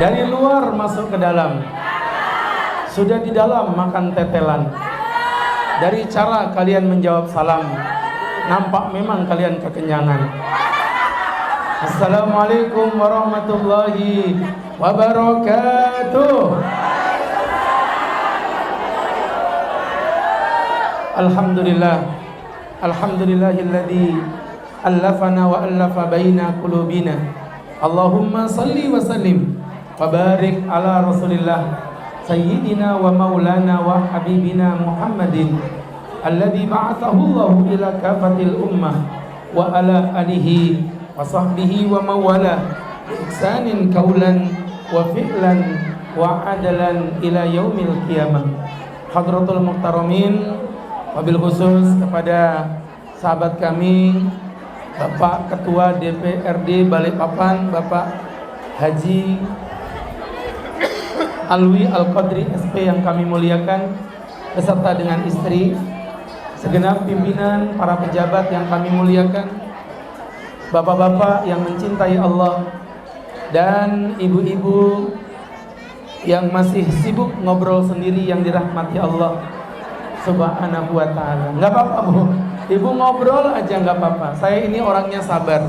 Dari luar masuk ke dalam. Sudah di dalam makan tetelan. Dari cara kalian menjawab salam, nampak memang kalian kekenyangan. Assalamualaikum warahmatullahi wabarakatuh. Alhamdulillah. Alhamdulillahilladzi allafana wa allafa baina qulubina. Allahumma salli wa sallim wa barik ala Rasulillah Sayyidina wa maulana wa habibina Muhammadin alladzi ba'athahu Allahu ila kafatil ummah wa ala alihi wa sahbihi wa mawala ihsanin kaulan wa fi'lan wa adalan ila yaumil qiyamah. Hadratul muhtaramin, wabil khusus kepada sahabat kami Bapak Ketua DPRD Balikpapan, Bapak Haji Alwi Al-Qadri SP yang kami muliakan, beserta dengan istri, segenap pimpinan, para pejabat yang kami muliakan, bapak-bapak yang mencintai Allah, dan ibu-ibu yang masih sibuk ngobrol sendiri yang dirahmati Allah Subhanahu wa ta'ala. Nggak apa-apa Bu, ibu ngobrol aja nggak apa-apa. Saya ini orangnya sabar.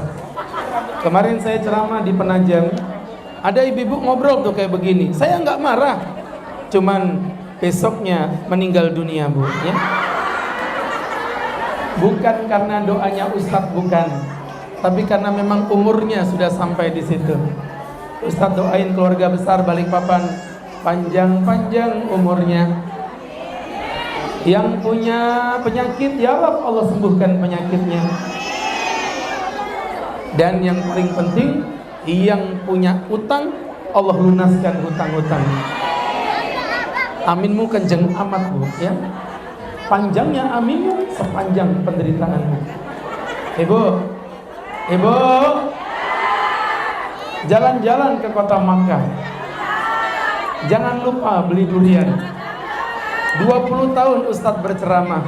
Kemarin saya ceramah di Penajam, ada ibu-ibu ngobrol tuh kayak begini, saya nggak marah, cuman besoknya meninggal dunia Bu ya. Bukan karena doanya Ustadz, bukan, tapi karena memang umurnya sudah sampai di situ. Ustadz doain keluarga besar Balikpapan panjang-panjang umurnya. Yang punya penyakit, ya Allah sembuhkan penyakitnya. Dan yang paling penting, yang punya utang, Allah lunaskan hutang-hutang. Aminmu kenceng amat Bu ya. Panjangnya aminmu sepanjang penderitaanmu. Ibu jalan-jalan ke kota Makkah, jangan lupa beli durian. 20 tahun Ustadz berceramah,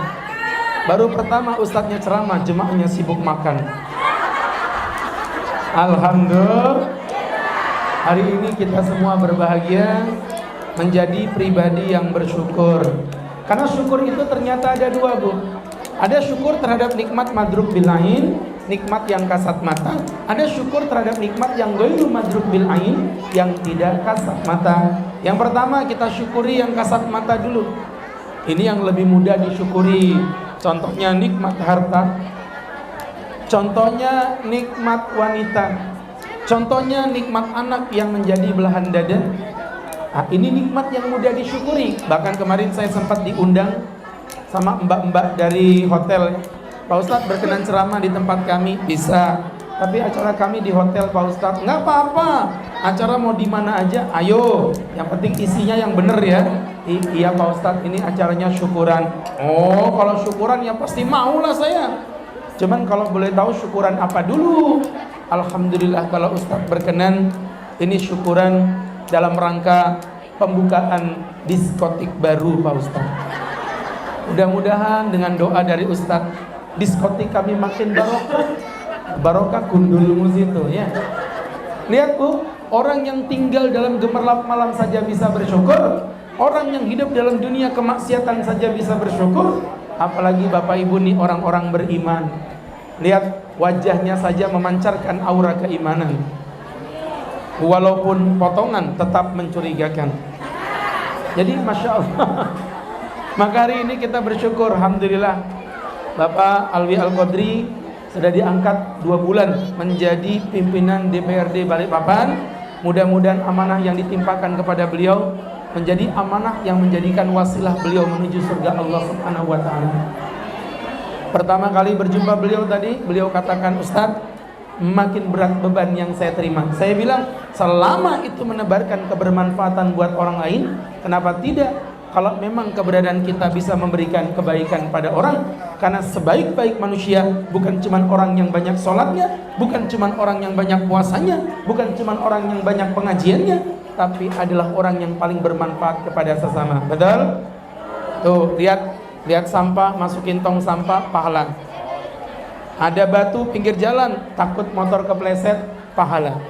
baru pertama Ustadznya ceramah, jemaahnya sibuk makan. Alhamdulillah, hari ini kita semua berbahagia menjadi pribadi yang bersyukur. Karena syukur itu ternyata ada dua Bu. Ada syukur terhadap nikmat madruk bil ain, nikmat yang kasat mata. Ada syukur terhadap nikmat yang ghairu madruk bil ain, yang tidak kasat mata. Yang pertama kita syukuri yang kasat mata dulu. Ini yang lebih mudah disyukuri. Contohnya nikmat harta, contohnya nikmat wanita, contohnya nikmat anak yang menjadi belahan dada. Nah, ini nikmat yang mudah disyukuri. Bahkan kemarin saya sempat diundang sama mbak-mbak dari hotel. Pak Ustadz berkenan ceramah di tempat kami? Bisa, tapi acara kami di hotel Pak Ustadz. Nggak apa-apa, acara mau di mana aja, ayo. Yang penting isinya yang bener ya. Iya Pak Ustadz, ini acaranya syukuran. Oh, kalau syukuran ya pasti maulah saya. Cuman kalau boleh tahu syukuran apa dulu? Alhamdulillah kalau Ustadz berkenan, ini syukuran dalam rangka pembukaan diskotik baru Pak Ustadz. Mudah-mudahan dengan doa dari Ustadz, diskotik kami makin barokah. Barokah gundulmu situ ya. Lihat Bu, orang yang tinggal dalam gemerlap malam saja bisa bersyukur. Orang yang hidup dalam dunia kemaksiatan saja bisa bersyukur. Apalagi Bapak Ibu nih orang-orang beriman. Lihat wajahnya saja memancarkan aura keimanan. Walaupun potongan tetap mencurigakan. Jadi Masya Allah. Maka hari ini kita bersyukur, Alhamdulillah Bapak Alwi Al-Qadri sudah diangkat 2 bulan menjadi pimpinan DPRD Balikpapan. Mudah-mudahan amanah yang ditimpakan kepada beliau menjadi amanah yang menjadikan wasilah beliau menuju surga Allah Subhanahu wa ta'ala. Pertama kali berjumpa beliau tadi, beliau katakan, Ustadz, makin berat beban yang saya terima. Saya bilang, selama itu menebarkan kebermanfaatan buat orang lain, kenapa tidak? Kalau memang keberadaan kita bisa memberikan kebaikan pada orang. Karena sebaik-baik manusia bukan cuma orang yang banyak sholatnya, bukan cuma orang yang banyak puasanya, bukan cuma orang yang banyak pengajiannya, tapi adalah orang yang paling bermanfaat kepada sesama. Betul? Tuh, lihat sampah, masukin tong sampah, pahala. Ada batu pinggir jalan, takut motor kepleset, pahala.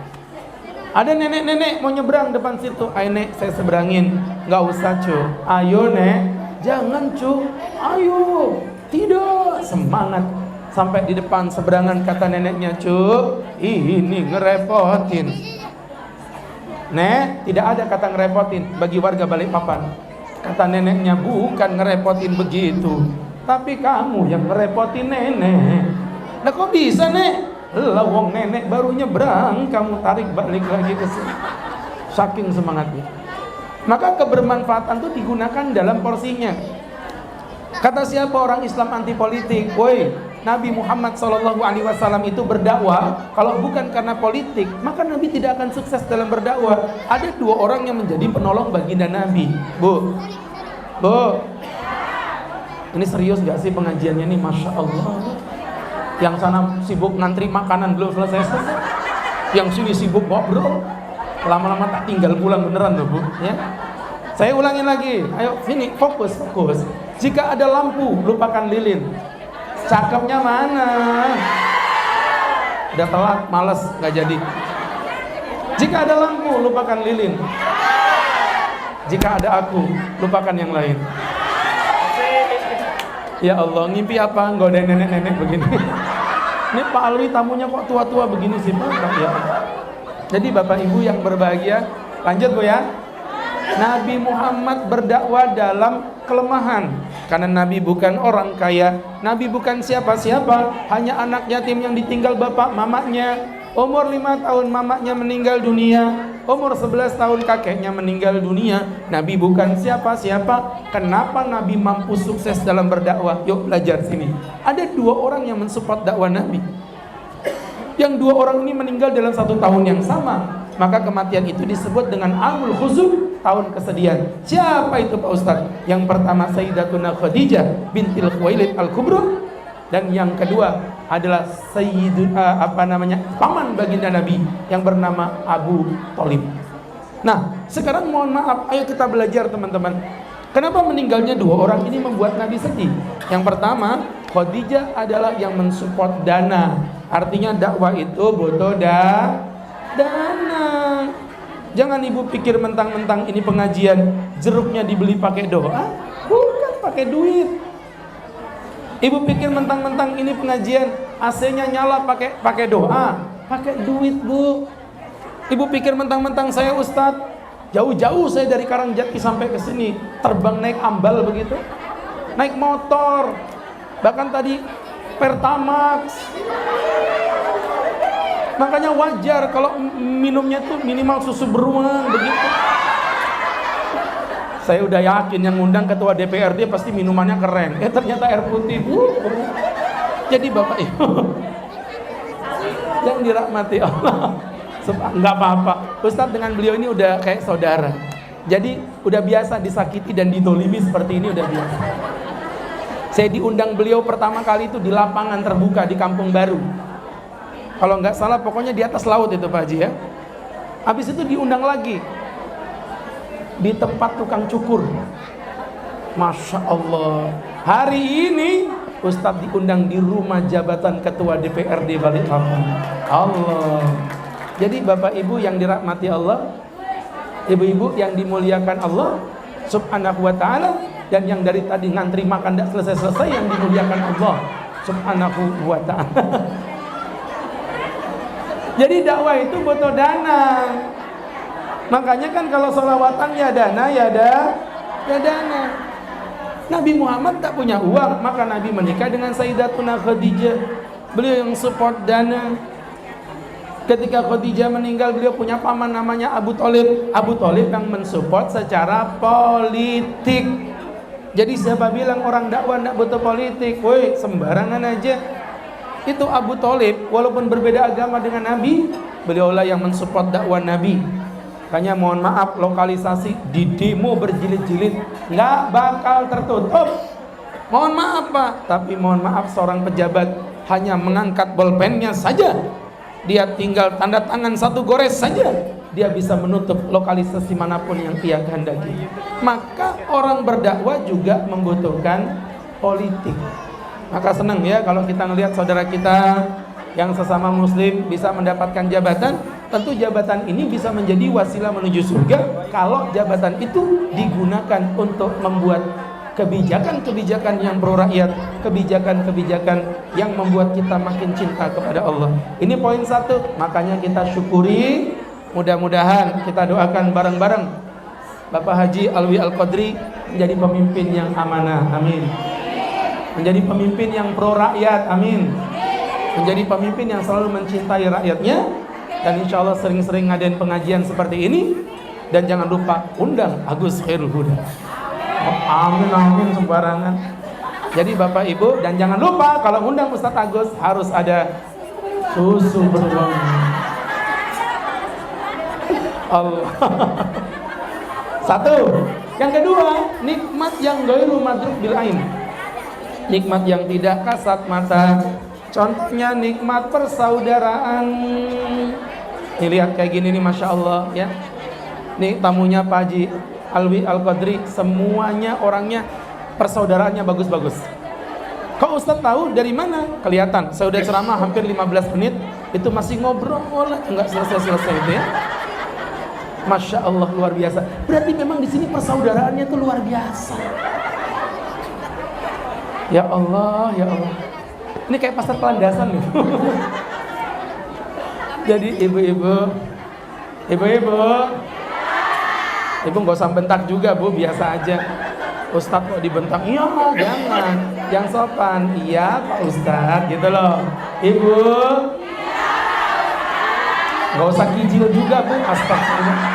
Ada nenek-nenek mau nyebrang depan situ. Ayo nek, saya seberangin. Nggak usah cu. Ayo nek, jangan cu. Ayo. Tidak, semangat. Sampai di depan seberangan kata neneknya, cu, ini ngerepotin. Nek, tidak ada kata ngerepotin bagi warga Balikpapan. Kata neneknya, bukan ngerepotin begitu, tapi kamu yang ngerepotin nenek. Nah kok bisa nek? Lawong nenek baru nyebrang, kamu tarik balik lagi ke sini. Saking semangatnya. Maka kebermanfaatan itu digunakan dalam porsinya. Kata siapa orang Islam anti politik? Woi, Nabi Muhammad SAW itu berdakwah. Kalau bukan karena politik, maka Nabi tidak akan sukses dalam berdakwah. Ada 2 orang yang menjadi penolong baginda Nabi. Bu, ini serius gak sih pengajiannya nih? Masya Allah. Yang sana sibuk ngantri makanan belum selesai. Yang sini sibuk ngobrol. Lama-lama tak tinggal pulang beneran loh bu. Ya. Saya ulangin lagi. Ayo sini fokus. Jika ada lampu, lupakan lilin. Cakepnya mana? Udah telat, males, nggak jadi. Jika ada lampu, lupakan lilin. Jika ada aku, lupakan yang lain. Ya Allah, ngimpi apa? Nggodain nenek-nenek begini. Ini Pak Alwi tamunya kok tua-tua begini sih Pak? Ya. Jadi Bapak Ibu yang berbahagia, lanjut Bu ya. Nabi Muhammad berdakwah dalam kelemahan. Karena Nabi bukan orang kaya, Nabi bukan siapa-siapa, hanya anak yatim yang ditinggal bapak mamanya. Umur 5 tahun mamanya meninggal dunia, umur 11 tahun kakeknya meninggal dunia. Nabi bukan siapa-siapa. Kenapa Nabi mampu sukses dalam berdakwah? Yuk belajar sini. Ada 2 orang yang mensupport dakwah Nabi. Yang 2 orang ini meninggal dalam 1 tahun yang sama. Maka kematian itu disebut dengan Amul Khuzun, tahun kesedihan. Siapa itu Pak Ustadz? Yang pertama Sayyidatuna Khadijah bintil Khuwailid Al-Kubra. Dan yang kedua adalah paman baginda Nabi yang bernama Abu Thalib. Nah, sekarang mohon maaf, ayo kita belajar teman-teman. Kenapa meninggalnya 2 orang ini membuat Nabi sedih? Yang pertama, Khadijah adalah yang mensupport dana. Artinya dakwah itu butuh dana. Jangan ibu pikir mentang-mentang ini pengajian jeruknya dibeli pakai doa, bukan pakai duit. Ibu pikir mentang-mentang ini pengajian AC-nya nyala pakai doa, pakai duit bu. Ibu pikir mentang-mentang saya ustadz, jauh-jauh saya dari Karangjati sampai ke sini terbang naik ambal begitu, naik motor, bahkan tadi Pertamax. Makanya wajar kalau minumnya tuh minimal susu beruang begitu. Saya udah yakin yang ngundang ketua DPRD pasti minumannya keren. Ternyata air putih. Jadi Bapak Ibu yang dirahmati Allah, nggak apa-apa. Ustadz dengan beliau ini udah kayak saudara. Jadi udah biasa disakiti dan ditolimi seperti ini udah biasa. Saya diundang beliau pertama kali itu di lapangan terbuka di Kampung Baru. Kalau nggak salah pokoknya di atas laut itu Pak Haji ya. Habis itu diundang lagi di tempat tukang cukur. Masya Allah. Hari ini Ustadz diundang di rumah jabatan ketua DPRD Balikpapan. Allah. Jadi Bapak Ibu yang dirahmati Allah, ibu-ibu yang dimuliakan Allah Subhanahu wa ta'ala, dan yang dari tadi ngantri makan tidak selesai-selesai yang dimuliakan Allah Subhanahu wa ta'ala. Jadi dakwah itu butuh dana. Makanya kan kalau sholawatan ya dana, ya dana. Nabi Muhammad tak punya uang, maka Nabi menikah dengan Sayyidatuna Khadijah. Beliau yang support dana. Ketika Khadijah meninggal, beliau punya paman namanya Abu Thalib. Abu Thalib yang mensupport secara politik. Jadi siapa bilang orang dakwah tidak butuh politik? Woi, sembarangan aja. Itu Abu Thalib, walaupun berbeda agama dengan Nabi, beliaulah yang mensupport dakwah Nabi. Makanya mohon maaf, lokalisasi di demo berjilid-jilid nggak bakal tertutup. Mohon maaf Pak, tapi mohon maaf seorang pejabat hanya mengangkat bolpennya saja, dia tinggal tanda tangan 1 gores saja, dia bisa menutup lokalisasi manapun yang dia kehendaki. Maka orang berdakwah juga membutuhkan politik. Maka senang ya kalau kita melihat saudara kita yang sesama muslim bisa mendapatkan jabatan. Tentu jabatan ini bisa menjadi wasilah menuju surga kalau jabatan itu digunakan untuk membuat kebijakan-kebijakan yang pro rakyat, kebijakan-kebijakan yang membuat kita makin cinta kepada Allah. Ini poin 1, makanya kita syukuri. Mudah-mudahan kita doakan bareng-bareng Bapak Haji Alwi Al-Qadri menjadi pemimpin yang amanah, amin. Menjadi pemimpin yang pro rakyat, amin. Menjadi pemimpin yang selalu mencintai rakyatnya. Dan insya Allah sering-sering ngadain pengajian seperti ini. Dan jangan lupa undang Agus Khairul Huda. Amin, amin sembarangan. Jadi Bapak Ibu, dan jangan lupa kalau undang Ustadz Agus harus ada susu beruang. Allah. 1. Yang kedua, nikmat yang ghairu madruk bil ain. Nikmat yang tidak kasat mata. Contohnya nikmat persaudaraan. Nih lihat kayak gini nih, Masya Allah ya. Nih tamunya Pak Haji Alwi Al-Qadri, semuanya orangnya persaudaraannya bagus-bagus. Kok Ustadz tahu dari mana? Kelihatan, saya udah ceramah hampir 15 menit, itu masih ngobrol, enggak selesai-selesai itu ya. Masya Allah, luar biasa. Berarti memang di sini persaudaraannya tuh luar biasa. Ya Allah, ya Allah. Ini kayak pasar pelandasan nih. Jadi ibu-ibu nggak usah bentak juga Bu, biasa aja. Ustadz kok dibentak? Iya, jangan. Yang sopan, iya Pak Ustadz, gitu loh. Ibu, nggak usah kijil juga Bu, astagfirullah.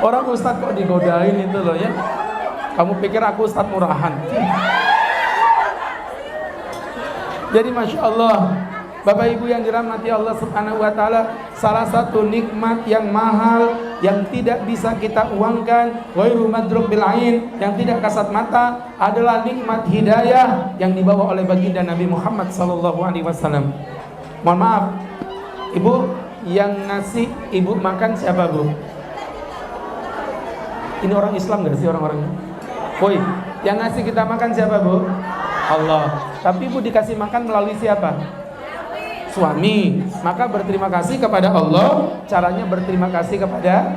Orang Ustadz kok digodain itu loh ya. Kamu pikir aku Ustadz murahan? Jadi Masya Allah, Bapak Ibu yang dirahmati Allah Subhanahu wa Ta'ala, salah satu nikmat yang mahal yang tidak bisa kita uangkan, ghairu madruk bil ain, yang tidak kasat mata, adalah nikmat hidayah yang dibawa oleh baginda Nabi Muhammad sallallahu alaihi wasallam. Mohon maaf, Ibu, yang ngasih Ibu makan siapa Bu? Ini orang Islam nggak sih orang-orangnya? Woi, yang ngasih kita makan siapa Bu? Allah. Tapi Ibu dikasih makan melalui siapa? Suami. Maka berterima kasih kepada Allah. Caranya berterima kasih kepada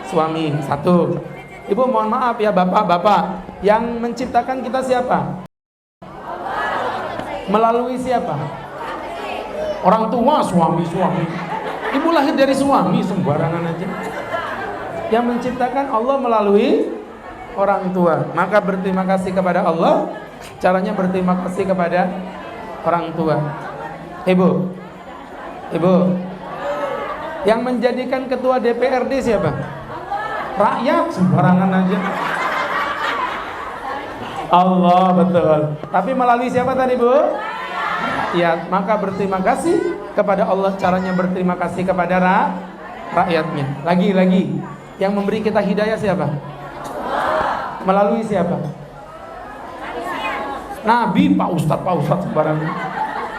suami. 1. Ibu mohon maaf ya bapak-bapak, yang menciptakan kita siapa? Melalui siapa? Orang tua, suami. Ibu lahir dari suami, sembarangan aja. Yang menciptakan Allah melalui orang tua. Maka berterima kasih kepada Allah. Caranya berterima kasih kepada orang tua. Ibu, yang menjadikan ketua DPRD siapa? Rakyat, sembarangan aja. Allah, betul. Tapi melalui siapa tadi Bu? Rakyat. Maka berterima kasih kepada Allah. Caranya berterima kasih kepada rakyatnya. Lagi, yang memberi kita hidayah siapa? Melalui siapa? Nabi, Pak Ustadz sembarangan.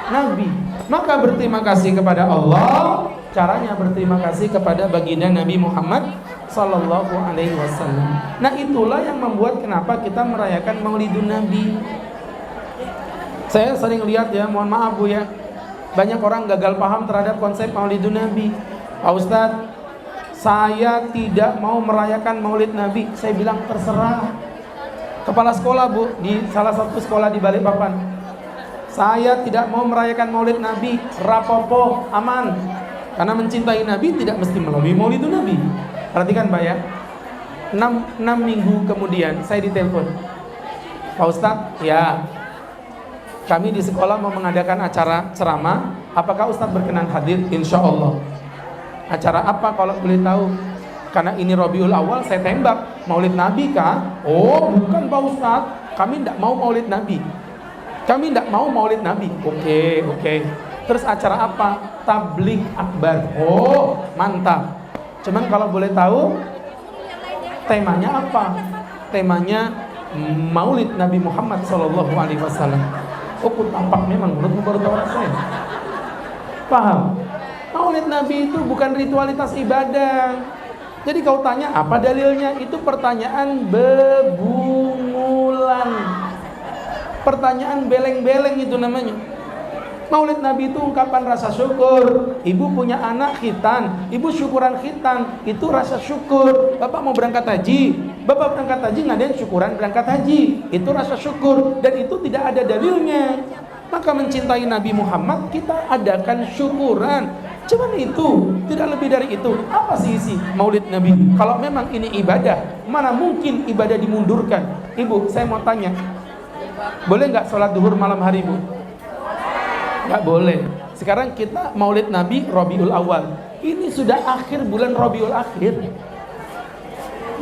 Nabi. Maka berterima kasih kepada Allah. Caranya berterima kasih kepada baginda Nabi Muhammad sallallahu alaihi wasallam. Nah, itulah yang membuat kenapa kita merayakan Maulidun Nabi. Saya sering lihat ya, mohon maaf Bu ya, banyak orang gagal paham terhadap konsep Maulidun Nabi. Pak Ustadz, saya tidak mau merayakan Maulid Nabi. Saya bilang terserah. Kepala sekolah Bu, di salah satu sekolah di Balikpapan, saya tidak mau merayakan Maulid Nabi, rapopo, aman. Karena mencintai Nabi tidak mesti melalui Maulidun Nabi. Perhatikan Pak ya, 6 minggu kemudian saya ditelepon, Pak Ustadz, ya kami di sekolah mau mengadakan acara ceramah, apakah Ustadz berkenan hadir? Insya Allah. Acara apa kalau boleh tahu? Karena ini Rabiul Awal, saya tembak, Maulid Nabi kah? Oh bukan Pak Ustadz, kami tidak mau Maulid Nabi. Kami tidak mau Maulid Nabi. Oke. Terus acara apa? Tabligh Akbar. Oh mantap. Cuman kalau boleh tahu temanya apa? Temanya Maulid Nabi Muhammad sallallahu alaihi wasallam. Oh tampak memang menurutmu baru tahu saya. Paham? Maulid Nabi itu bukan ritualitas ibadah. Jadi kau tanya apa dalilnya? Itu pertanyaan bebungulan. Pertanyaan beleng-beleng itu namanya. Maulid Nabi itu ungkapan rasa syukur. Ibu punya anak khitan, ibu syukuran khitan, itu rasa syukur. Bapak mau berangkat haji, bapak berangkat haji ngadain syukuran berangkat haji, itu rasa syukur. Dan itu tidak ada dalilnya. Maka mencintai Nabi Muhammad kita adakan syukuran. Cuman itu, tidak lebih dari itu. Apa sih isi Maulid Nabi? Kalau memang ini ibadah, mana mungkin ibadah dimundurkan? Ibu, saya mau tanya, boleh nggak sholat duhur malam hari, Bu? Nggak boleh. Sekarang kita Maulid Nabi Rabiul Awal. Ini sudah akhir bulan Rabiul Akhir.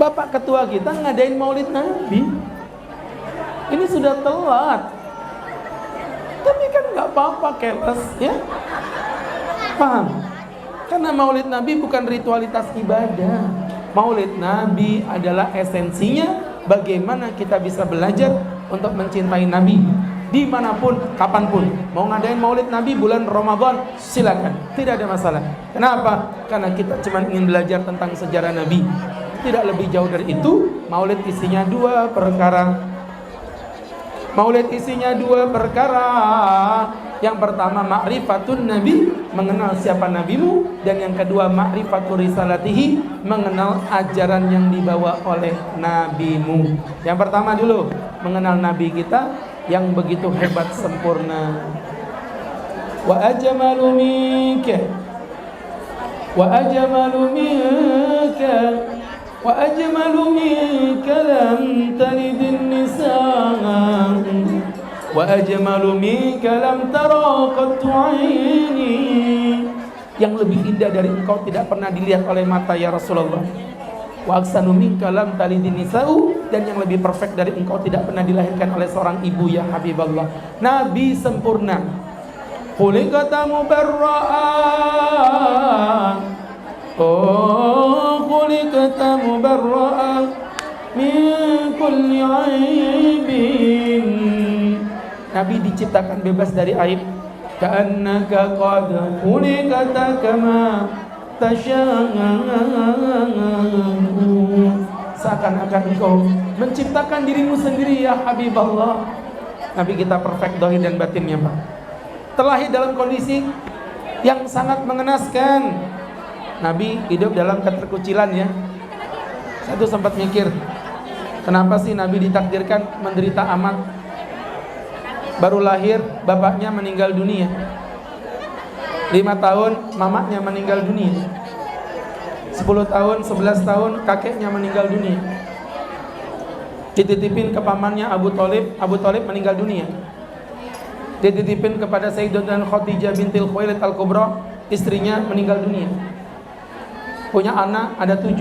Bapak ketua kita ngadain Maulid Nabi. Ini sudah telat. Tapi kan nggak apa-apa, keles, ya. Paham? Karena Maulid Nabi bukan ritualitas ibadah. Maulid Nabi adalah esensinya bagaimana kita bisa belajar untuk mencintai Nabi. Dimanapun, kapanpun. Mau ngadain Maulid Nabi bulan Ramadan, silakan, tidak ada masalah. Kenapa? Karena kita cuma ingin belajar tentang sejarah Nabi. Tidak lebih jauh dari itu. Maulid isinya dua perkara. Maulid isinya dua perkara. Yang pertama ma'rifatun Nabi, mengenal siapa nabimu. Dan yang kedua ma'rifatur risalatihi, mengenal ajaran yang dibawa oleh nabimu. Yang pertama dulu, mengenal Nabi kita yang begitu hebat sempurna. Wa ajmalu minka, wa ajmalu minka, wa ajmalu minka lam talidin nisaa, wa ajmalu minka lam tara qattu aini. Yang lebih indah dari engkau tidak pernah dilihat oleh mata, ya Rasulullah. Wa aksanu minka lam talidin nisa'u, dan yang lebih perfect dari engkau tidak pernah dilahirkan oleh seorang ibu, ya Habiballah. Nabi sempurna. Khuliqata mubarra'an, oh khuliqata mubarra'an min kulli aibin. Nabi diciptakan bebas dari aib. Ka'annaka qad khuliqata kama seakan-akan engkau menciptakan dirimu sendiri, ya Habiballah. Nabi kita perfect dohir dan batinnya, Pak. Terlahir dalam kondisi yang sangat mengenaskan. Nabi hidup dalam keterkucilan, ya. Saya tuh sempat mikir, kenapa sih Nabi ditakdirkan menderita amat? Baru lahir bapaknya meninggal dunia, 5 tahun mamanya meninggal dunia, 10 tahun, 11 tahun kakeknya meninggal dunia. Dititipin ke pamannya Abu Thalib, Abu Thalib meninggal dunia. Dititipin kepada Sayyidatuna Khadijah bintil Khuwailid Al-Kubra, istrinya meninggal dunia. Punya anak ada 7,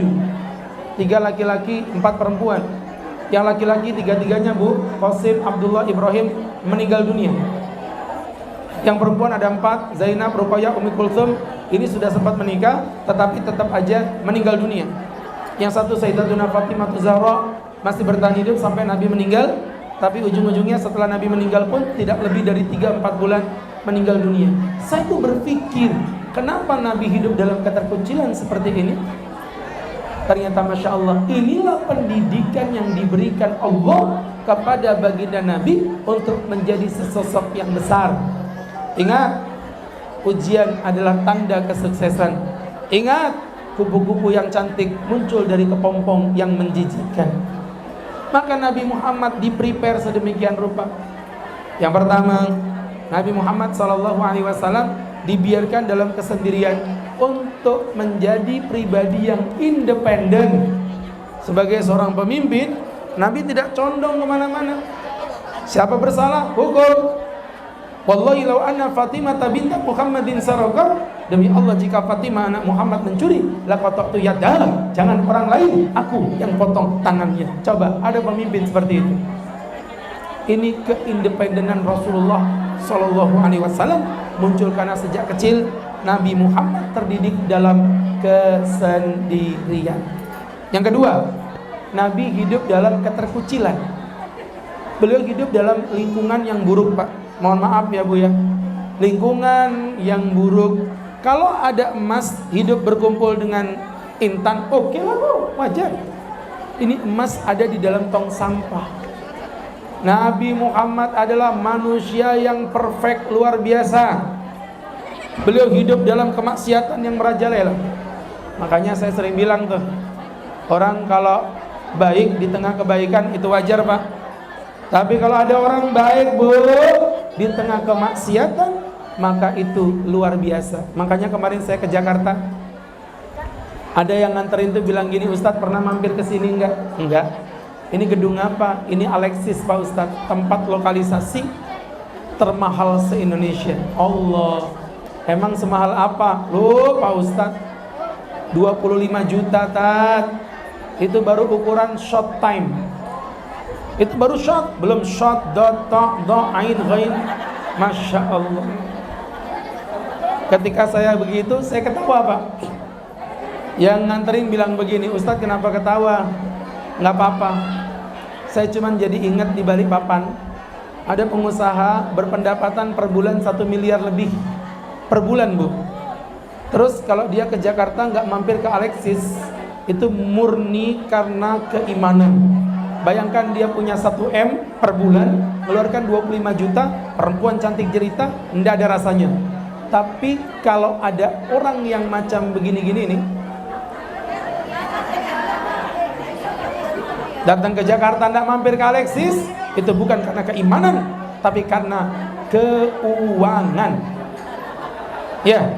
3 laki-laki, 4 perempuan. Yang laki-laki 3-tiganya, Bu, Qasim, Abdullah, Ibrahim, meninggal dunia. Yang perempuan ada 4, Zainab, Ruqayyah, Ummi Kulthum. Ini sudah sempat menikah, tetapi tetap aja meninggal dunia. Yang satu Sayyidatuna Fatimah Zahra masih bertahan hidup sampai Nabi meninggal. Tapi ujung-ujungnya setelah Nabi meninggal pun tidak lebih dari 3-4 bulan meninggal dunia. Saya tuh berpikir, kenapa Nabi hidup dalam keterkucilan seperti ini? Ternyata Masya Allah, inilah pendidikan yang diberikan Allah kepada baginda Nabi untuk menjadi sesosok yang besar. Ingat, ujian adalah tanda kesuksesan. Ingat, kupu-kupu yang cantik muncul dari kepompong yang menjijikkan. Maka Nabi Muhammad di-prepare sedemikian rupa. Yang pertama, Nabi Muhammad SAW dibiarkan dalam kesendirian untuk menjadi pribadi yang independen. Sebagai seorang pemimpin, Nabi tidak condong kemana-mana. Siapa bersalah, hukum. Wallahi law anna Fatimah binta Muhammadin saraqah, demi Allah jika Fatimah anak Muhammad mencuri, laqata'tu yadaha, jangan orang lain, aku yang potong tangannya. Coba ada pemimpin seperti itu. Ini keindependenan Rasulullah sallallahu alaihi wasallam muncul karena sejak kecil Nabi Muhammad terdidik dalam kesendirian. Yang kedua, Nabi hidup dalam keterkucilan. Beliau hidup dalam lingkungan yang buruk, Pak. Mohon maaf ya, Bu, ya. Lingkungan yang buruk. Kalau ada emas hidup berkumpul dengan intan, oke lah, Bu, wajar. Ini emas ada di dalam tong sampah. Nabi Muhammad adalah manusia yang perfect, luar biasa. Beliau hidup dalam kemaksiatan yang merajalela. Makanya saya sering bilang tuh, orang kalau baik di tengah kebaikan itu wajar, Pak. Tapi kalau ada orang baik, Bu, di tengah kemaksiatan, maka itu luar biasa. Makanya kemarin saya ke Jakarta, ada yang nganterin tuh bilang gini, Ustadz pernah mampir ke sini enggak? Enggak. Ini gedung apa? Ini Alexis, Pak Ustadz, tempat lokalisasi termahal se-Indonesia. Allah, emang semahal apa? Loh Pak Ustadz, 25 juta Tat. Itu baru ukuran shot time. Itu baru shot, belum shot, dot, tok, do, ain, ghain. Masya Allah. Ketika saya begitu, saya ketawa, Pak. Yang nganterin bilang begini, Ustadz kenapa ketawa? Nggak apa-apa, saya cuma jadi ingat di Balikpapan ada pengusaha berpendapatan per bulan 1 miliar lebih per bulan, Bu. Terus kalau dia ke Jakarta nggak mampir ke Alexis, itu murni karena keimanan. Bayangkan dia punya 1 M per bulan, mengeluarkan 25 juta, perempuan cantik jelita, nggak ada rasanya. Tapi kalau ada orang yang macam begini-gini nih, datang ke Jakarta tidak mampir ke Alexis, itu bukan karena keimanan, tapi karena keuangan. Ya,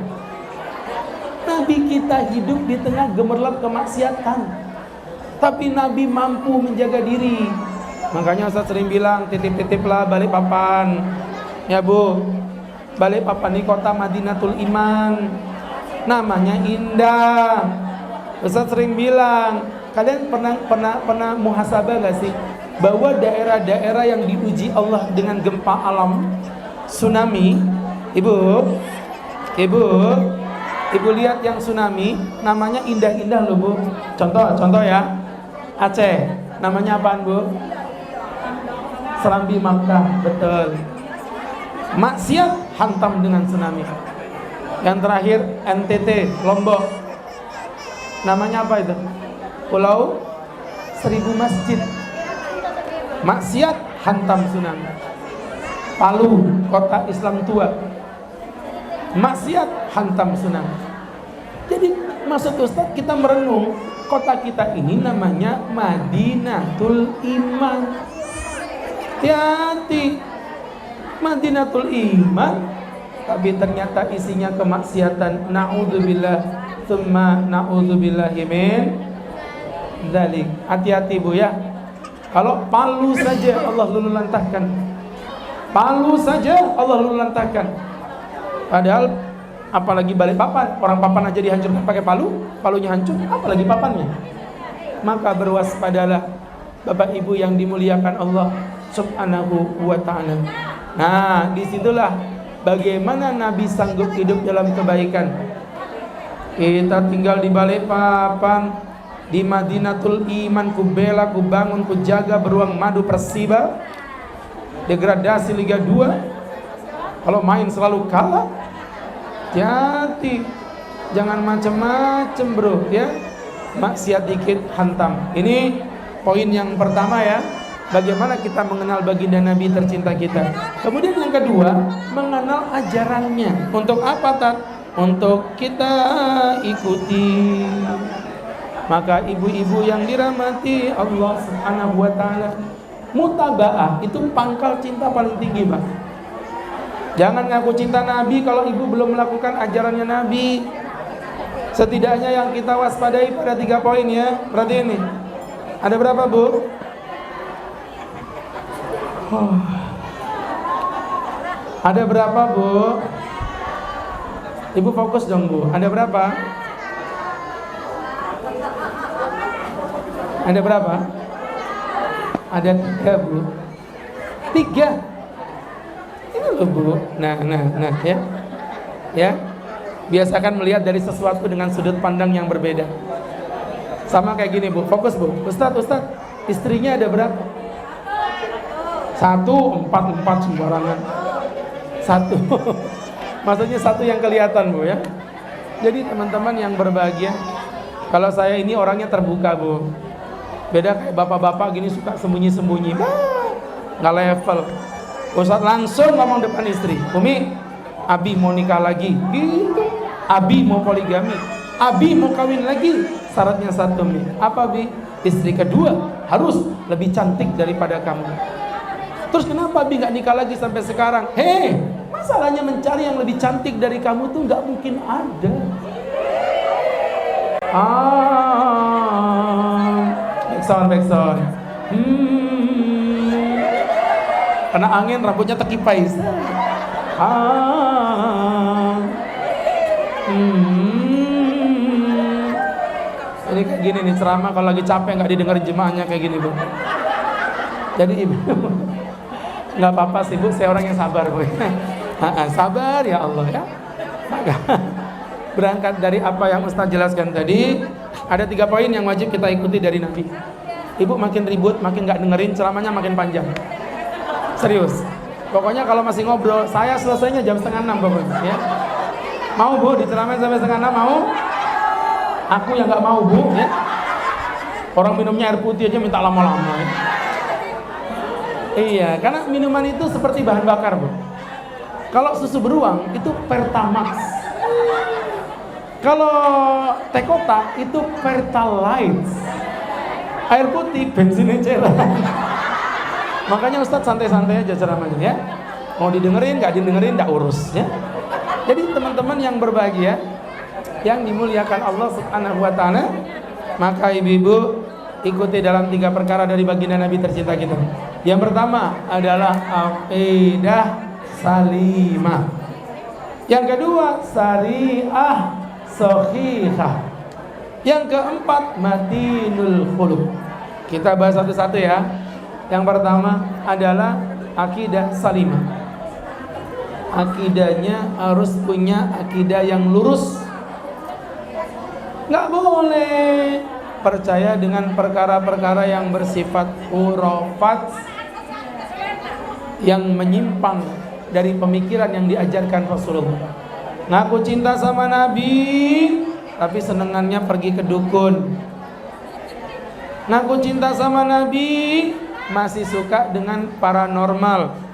Nabi kita hidup di tengah gemerlap kemaksiatan, tapi Nabi mampu menjaga diri. Makanya Ustaz sering bilang, titip-titiplah Balikpapan, ya Bu. Balikpapan ini kota Madinatul Iman, namanya indah. Ustaz sering bilang, kalian pernah muhasabah gak sih bahwa daerah-daerah yang diuji Allah dengan gempa alam, tsunami, ibu lihat yang tsunami namanya indah-indah loh, Bu. Contoh ya, Aceh, namanya apaan, Bu? Serambi Makkah, betul. Maksiat hantam dengan tsunami. Yang terakhir NTT, Lombok, namanya apa itu? Pulau 1000 masjid. Maksiat hantam tsunami. Palu, kota Islam tua, maksiat hantam tsunami. Jadi maksud Ustaz, kita merenung, kota kita ini namanya Madinatul Iman. Hati-hati, Madinatul Iman, tapi ternyata isinya kemaksiatan. Na'udzubillah, tsumma na'udzubillahi min dzalik. Hati-hati, Bu, ya. Kalau Palu saja Allah luluh lantahkan, Palu saja Allah luluh lantahkan. Padahal apalagi Balikpapan, orang Papan aja dihancurkan pakai palu, palunya hancur, apalagi Papannya. Maka berwaspadalah Bapak Ibu yang dimuliakan Allah Subhanahu wa ta'ala. Nah, disitulah bagaimana Nabi sanggup hidup dalam kebaikan. Kita tinggal di Balikpapan, di Madinatul Iman, ku bela, ku bangun, ku jaga beruang madu Persiba, degradasi Liga 2, kalau main selalu kalah. Hati-hati, jangan macem-macem, bro, ya. Maksiat dikit hantam. Ini poin yang pertama, ya. Bagaimana kita mengenal baginda Nabi tercinta kita. Kemudian yang kedua, mengenal ajarannya. Untuk apa, Tat? Untuk kita ikuti. Maka ibu-ibu yang dirahmati Allah Subhanahu wa ta'ala, mutaba'ah itu pangkal cinta paling tinggi, Pak. Jangan ngaku cinta Nabi kalau ibu belum melakukan ajarannya Nabi. Setidaknya yang kita waspadai pada 3 poin, ya. Berarti ini ada berapa, Bu? Ada berapa, Bu? Ibu fokus dong, Bu. Ada berapa? Ada berapa? Ada 3, Bu. 3. Ini loh, Bu. Nah, ya. Ya. Biasakan melihat dari sesuatu dengan sudut pandang yang berbeda. Sama kayak gini, Bu. Fokus, Bu. Ustadz, istrinya ada berapa? 1, 4 sembarangan. 1. Maksudnya 1 yang kelihatan, Bu, ya. Jadi teman-teman yang berbahagia, kalau saya ini orangnya terbuka, Bu. Beda kayak bapak-bapak gini suka sembunyi-sembunyi. nggak level. Ustaz langsung ngomong depan istri, Umi, Abi mau nikah lagi, gitu. Abi mau poligami, Abi mau kawin lagi. Syaratnya satu, Mi. Apa, Bi? Istri kedua harus lebih cantik daripada kamu. Terus kenapa Abi nggak nikah lagi sampai sekarang? Hei, masalahnya mencari yang lebih cantik dari kamu tuh nggak mungkin ada. Backsound. Kena angin rambutnya terkipai. Ini kayak gini nih ceramah kalau lagi capek nggak didengar jemaahnya kayak gini, Bu. Jadi ibu nggak apa-apa sih, Bu, saya orang yang sabar, Bu. Sabar ya Allah ya. Berangkat dari apa yang Ustaz jelaskan tadi, ada 3 poin yang wajib kita ikuti dari Nabi. Ibu makin ribut, makin nggak dengerin ceramahnya, makin panjang. Serius. Pokoknya kalau masih ngobrol, saya selesainya jam 5:30 pokoknya ya. Mau, Bu, diceramain sampai 5:30, mau? Aku yang nggak mau, Bu, ya. Orang minumnya air putih aja minta lama-lama ya. Iya, karena minuman itu seperti bahan bakar, Bu. Kalau susu beruang itu Pertamax. Kalau teh kotak itu Pertalite. Air putih bensin eceran. Makanya Ustadz santai-santai aja ceramahnya ya. Mau didengerin, nggak didengerin, nggak urus ya. Jadi teman-teman yang berbahagia, yang dimuliakan Allah Subhanahu wa Ta'ala, maka ibu-ibu ikuti dalam 3 perkara dari baginda Nabi tercinta kita. Yang pertama adalah aqidah salimah. Yang kedua syariah sahihah. Yang keempat matinul khuluq. Kita bahas satu-satu ya. Yang pertama adalah akidah salimah. Akidahnya harus punya akidah yang lurus. Nggak boleh percaya dengan perkara-perkara yang bersifat khurafat, yang menyimpang dari pemikiran yang diajarkan Rasulullah. Ngaku cinta sama Nabi, tapi senengannya pergi ke dukun. Ngaku cinta sama Nabi, masih suka dengan paranormal.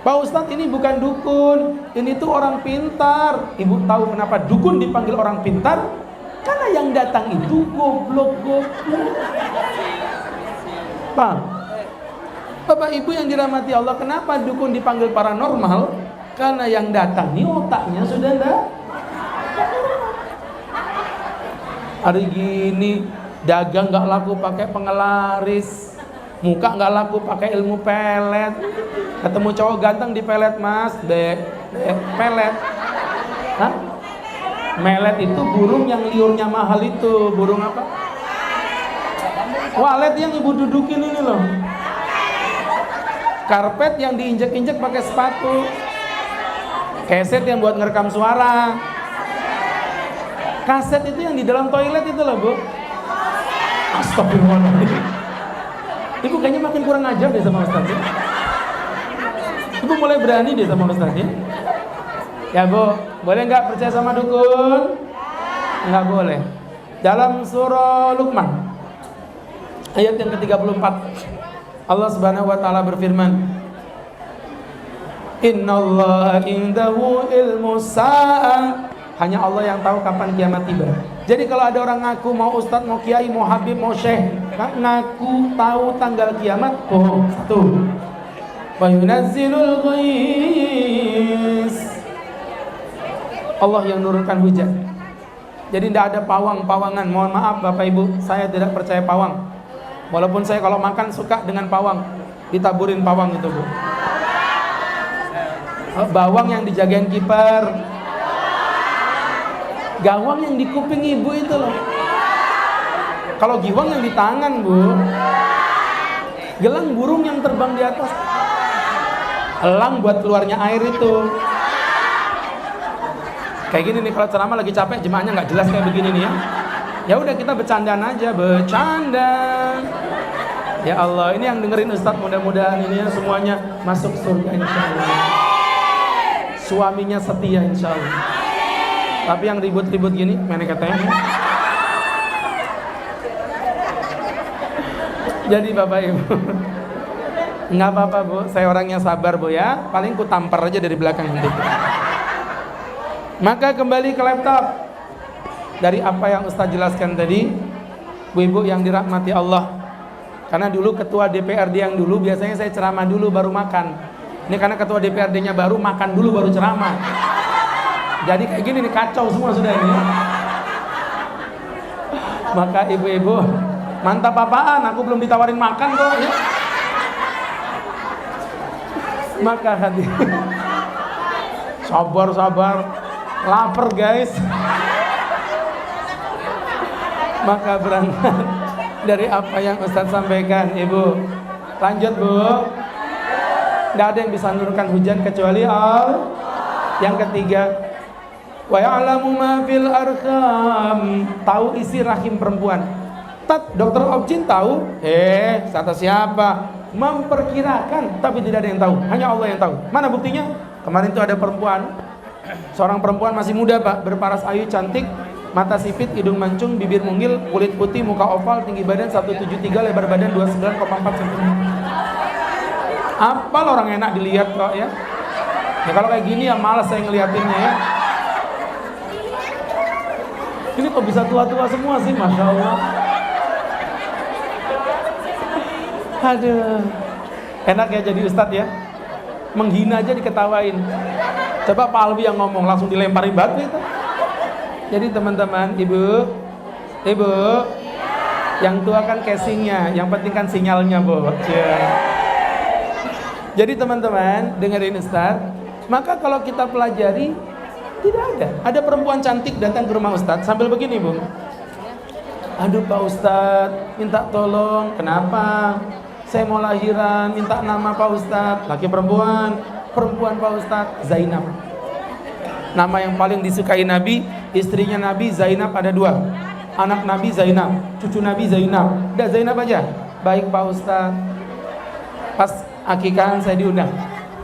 Pak Ustadz, ini bukan dukun, ini tuh orang pintar. Ibu tahu kenapa dukun dipanggil orang pintar? Karena yang datang itu goblok-goblok. Pak, Bapak Ibu yang dirahmati Allah, kenapa dukun dipanggil paranormal? Karena yang datang ini otaknya sudah enggak. Hari gini dagang nggak laku pakai pengelaris, muka nggak laku pakai ilmu pelet. Ketemu cowok ganteng di pelet, Mas, pelet. Hah? Melet itu burung yang liurnya mahal itu. Burung apa? Walet yang ibu dudukin ini loh. Karpet yang diinjek-injek pakai sepatu. Keset yang buat ngerekam suara. Kaset itu yang di dalam toilet itu loh, Bu. Astagfirullahaladzim. Ibu kayaknya makin kurang ajar deh sama Ustaz ya. Ibu mulai berani deh sama Ustaz ya. Ya, Bu, boleh nggak percaya sama dukun? Nggak boleh. Dalam surah Luqman ayat yang ke-34, Allah Subhanahu wa Ta'ala berfirman, Innallaha indahu ilmu sa'ah. Hanya Allah yang tahu kapan kiamat tiba. Jadi kalau ada orang ngaku mau ustadz, mau kiai, mau habib, mau syekh, ngaku tahu tanggal kiamat, bohong. 1. Wa yunazzilul ghais. Allah yang nurunkan hujan. Jadi tidak ada pawang-pawangan. Mohon maaf Bapak Ibu, saya tidak percaya pawang. Walaupun saya kalau makan suka dengan pawang, ditaburin pawang itu, Bu. Bawang yang dijagain kiper, gawang yang di kuping ibu itu loh. Kalau giwang yang di tangan, Bu. Gelang burung yang terbang di atas. Elang buat keluarnya air itu. Kayak gini nih, kalau ceramah lagi capek, jemaahnya nggak jelas kayak begini nih ya. Ya udah kita bercandaan aja, bercanda. Ya Allah, ini yang dengerin Ustadz mudah-mudahan ini ya semuanya masuk surga insyaallah. Suaminya setia insyaallah. Tapi yang ribut-ribut gini, mana katanya? Jadi Bapak Ibu, Nggak apa-apa Bu, saya orangnya sabar Bu ya. Paling ku tampar aja dari belakang nanti. Maka kembali ke laptop. Dari apa yang Ustaz jelaskan tadi, Bu-ibu yang dirahmati Allah. Karena dulu ketua DPRD yang dulu biasanya saya ceramah dulu baru makan. Ini karena ketua DPRD-nya baru, makan dulu baru ceramah. Jadi kayak gini nih, kacau semua sudah ini. Maka ibu-ibu, mantap apaan? Aku belum ditawarin makan kok ya. Maka hadir. Sabar, lapar guys. Maka berangkat dari apa yang Ustaz sampaikan, Ibu. Lanjut Bu. Tidak ada yang bisa menurunkan hujan kecuali Allah. Yang ketiga, wa ya'lamu ma fil arham, tahu isi rahim perempuan. Dokter Objin tahu? Kata siapa? Memperkirakan, tapi tidak ada yang tahu. Hanya Allah yang tahu. Mana buktinya? Kemarin itu ada perempuan, seorang perempuan masih muda Pak, berparas ayu, cantik, mata sipit, hidung mancung, bibir mungil, kulit putih, muka oval, tinggi badan 173, lebar badan 29,4 cm. Apal, orang enak dilihat kok ya. Ya kalau kayak gini ya malas saya ngeliatinnya ya. Ini kok bisa tua-tua semua sih, Masya Allah. Aduh, enak ya jadi ustadz ya. Menghina aja diketawain. Coba Pak Alwi yang ngomong langsung dilemparin batu itu. Jadi teman-teman, ibu, yang tua kan casingnya, yang penting kan sinyalnya Bu. Jadi teman-teman, dengerin Ustaz. Maka kalau kita pelajari, tidak ada. Ada perempuan cantik datang ke rumah Ustaz sambil begini Bu. Aduh Pak Ustaz, minta tolong. Kenapa? Saya mau lahiran, minta nama Pak Ustaz. Laki perempuan Pak Ustaz, Zainab. Nama yang paling disukai Nabi, istrinya Nabi Zainab ada 2. Anak Nabi Zainab, cucu Nabi Zainab. Udah Zainab aja. Baik Pak Ustaz. Pas akikahan saya diundang.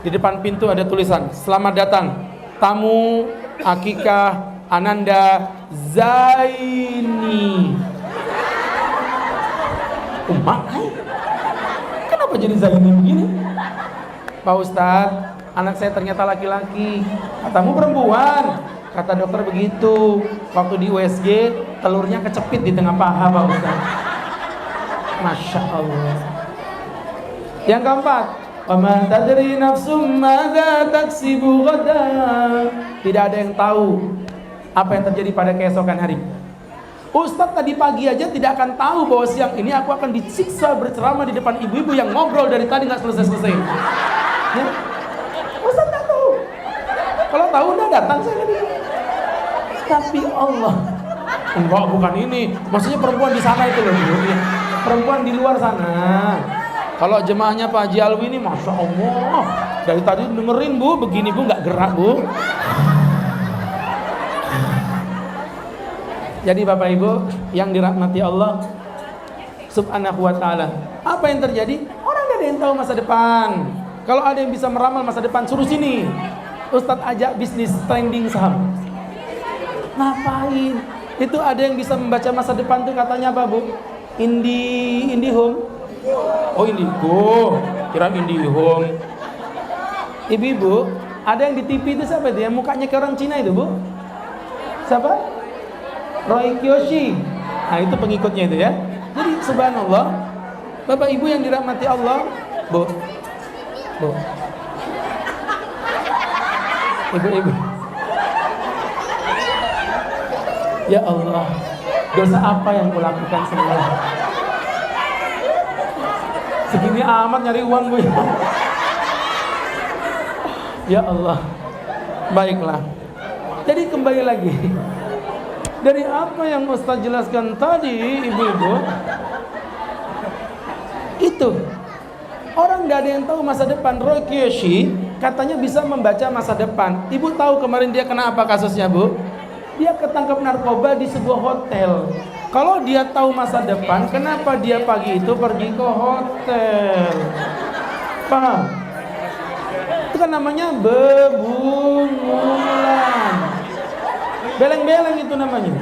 Di depan pintu ada tulisan, selamat datang tamu akikah Ananda Zaini. Kenapa jadi Zaini begini? Pak Ustadz, anak saya ternyata laki-laki. Katamu perempuan. Kata dokter begitu. Waktu di USG, telurnya kecepit di tengah paha Pak Ustadz. Masya Allah. Yang keempat, wa ma tadri nafsum madza taksibu ghadan. Tidak ada yang tahu apa yang terjadi pada keesokan hari. Ustadz tadi pagi aja tidak akan tahu bahwa siang ini aku akan disiksa berceramah di depan ibu-ibu yang ngobrol dari tadi nggak selesai-selesai. Ya? Ustadz nggak tahu. Kalau tahu udah datang saya tadi. Tapi Allah, enggak, bukan ini. Maksudnya perempuan di sana itu loh. Perempuan di luar sana. Kalau jemaahnya Pak Haji Alwi ini, Masya Allah, dari tadi dengerin Bu, begini Bu, nggak gerak Bu. Jadi Bapak Ibu yang dirahmati Allah Subhanahu wa ta'ala, apa yang terjadi? Orang gak ada yang tahu masa depan. Kalau ada yang bisa meramal masa depan, suruh sini. Ustadz ajak bisnis trending saham. Ngapain? Itu ada yang bisa membaca masa depan tuh katanya apa Bu? IndiHome. Oh Indigo, kira IndiHome. Ibu-ibu, ada yang di TV itu siapa itu? Yang mukanya kayak orang Cina itu Bu? Siapa? Roy Kiyoshi. Nah itu pengikutnya itu ya. Jadi subhanallah, Bapak Ibu yang dirahmati Allah, Bu, ibu-ibu. Ya Allah, dosa apa yang kulakukan semua? Segini amat nyari uang Bu. Ya Allah. Baiklah. Jadi kembali lagi. Dari apa yang Ustaz jelaskan tadi, ibu-ibu, itu orang gak ada yang tahu masa depan. Roy Kiyoshi katanya bisa membaca masa depan. Ibu tahu kemarin dia kena apa kasusnya Bu? Dia ketangkap narkoba di sebuah hotel. Kalau dia tahu masa depan, kenapa dia pagi itu pergi ke hotel? Paham? Itu kan namanya bebungulan. Beleng-beleng itu namanya.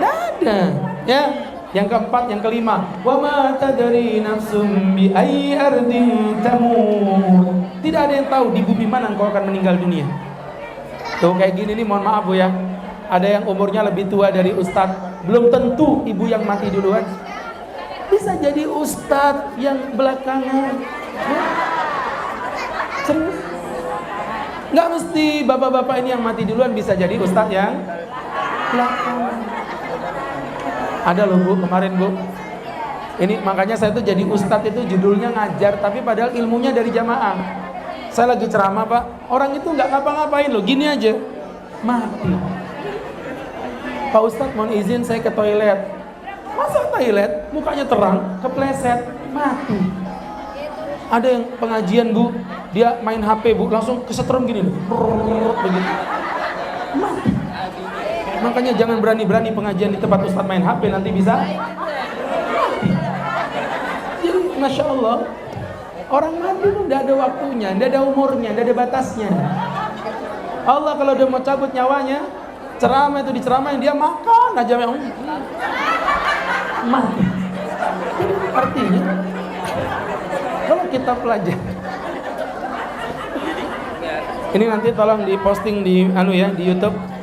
Nggak ada. Ya, Yang keempat, yang kelima, wa ma tadri nafsum bi ayyi ardin tamut. Tidak ada yang tahu di bumi mana engkau akan meninggal dunia. Tuh kayak gini nih, mohon maaf Bu ya. Ada yang umurnya lebih tua dari Ustadz, belum tentu ibu yang mati duluan. Bisa jadi Ustadz yang belakangan. Nggak mesti bapak-bapak ini yang mati duluan, bisa jadi Ustadz yang belakangan. Ada loh Bu, kemarin Bu. Ini makanya saya tuh jadi Ustadz itu judulnya ngajar, tapi padahal ilmunya dari jamaah. Saya lagi ceramah Pak, orang itu nggak ngapa-ngapain loh, gini aja, mati. Pak Ustadz mohon izin saya ke toilet. Masa toilet? Mukanya terang, kepleset, mati. Ada yang pengajian Bu, dia main HP Bu, langsung kesetrum gini loh, begitu, mati. Makanya jangan berani-berani pengajian di tempat Ustadz main HP, nanti bisa mati. Jadi Masya Allah, orang mati itu tidak ada waktunya, tidak ada umurnya, tidak ada batasnya. Allah kalau udah mau cabut nyawanya, ceramah itu diceramain, dia makan aja mati. Artinya kalau kita pelajari ini, nanti tolong diposting di di YouTube.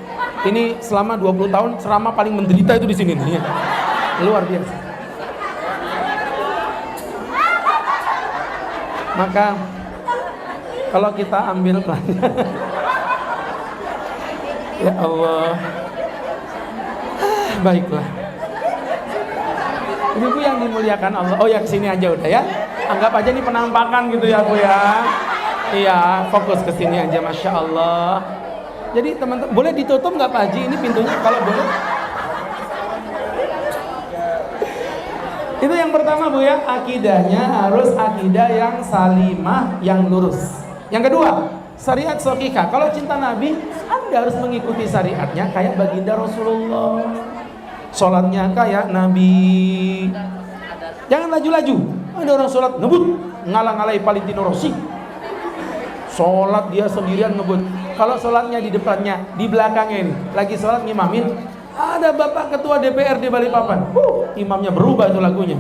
Ini selama 20 tahun ceramah paling menderita itu di sini nih. Luar biasa. Maka kalau kita ambil pelajaran, ya Allah, baiklah. Ibu yang dimuliakan Allah. Oh ya, kesini aja udah ya. Anggap aja ini penampakan gitu ya Bu ya. Iya, fokus ke sini aja, Masya Allah. Jadi teman-teman, boleh ditutup nggak Pak Haji ini pintunya kalau boleh? Itu yang pertama Bu ya, akidahnya harus akidah yang salimah, yang lurus. Yang kedua, syariat shokika. Kalau cinta Nabi, Anda harus mengikuti syariatnya kayak baginda Rasulullah. Sholatnya kayak Nabi. Jangan laju-laju. Ada orang sholat ngebut, ngalang-ngalai Valentino Rossi. Sholat dia sendirian ngebut. Kalau sholatnya di depannya, di belakangnya ini lagi sholat ngimamin, ada Bapak Ketua DPR di Balikpapan. Imamnya berubah itu lagunya.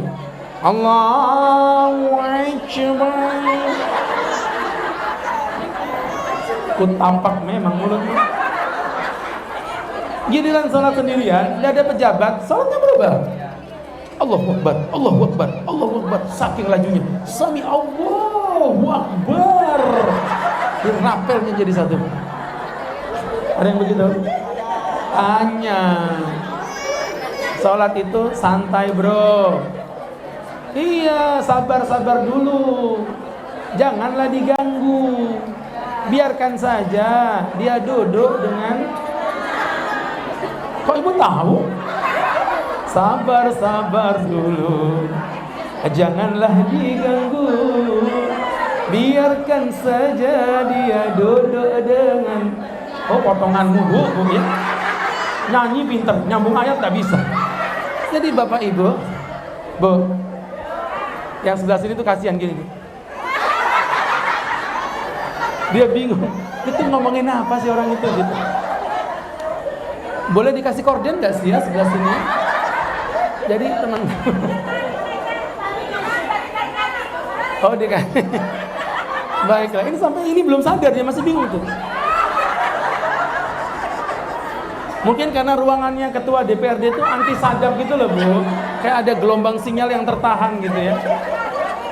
Allahu Akbar. Kutampak memang mulutnya. Giliran sholat sendirian, tidak ada pejabat, sholatnya berubah. Allahu Akbar, Allahu Akbar, Allahu Akbar. Saking lajunya, Sami Allahu Akbar. Rapelnya jadi satu. Ada yang begitu? Hanya sholat itu santai bro. Iya, sabar-sabar dulu. Janganlah diganggu. Biarkan saja dia duduk dengan. Kok ibu tahu? Sabar-sabar dulu. Janganlah diganggu. Biarkan saja dia duduk dengan. Oh, potonganmu Bu ya. Nyanyi pinter, nyambung ayat tak bisa. Jadi Bapak Ibu, Bu, yang sebelah sini tuh kasihan gini. Dia bingung, itu ngomongin apa sih orang itu gitu. Boleh dikasih korden nggak sih ya sebelah sini? Jadi teman-teman. Oh dikasih. Baiklah, ini sampai ini belum sadar, dia masih bingung tuh. Mungkin karena ruangannya ketua DPRD itu anti sadap gitu loh Bu. Kayak ada gelombang sinyal yang tertahan gitu ya.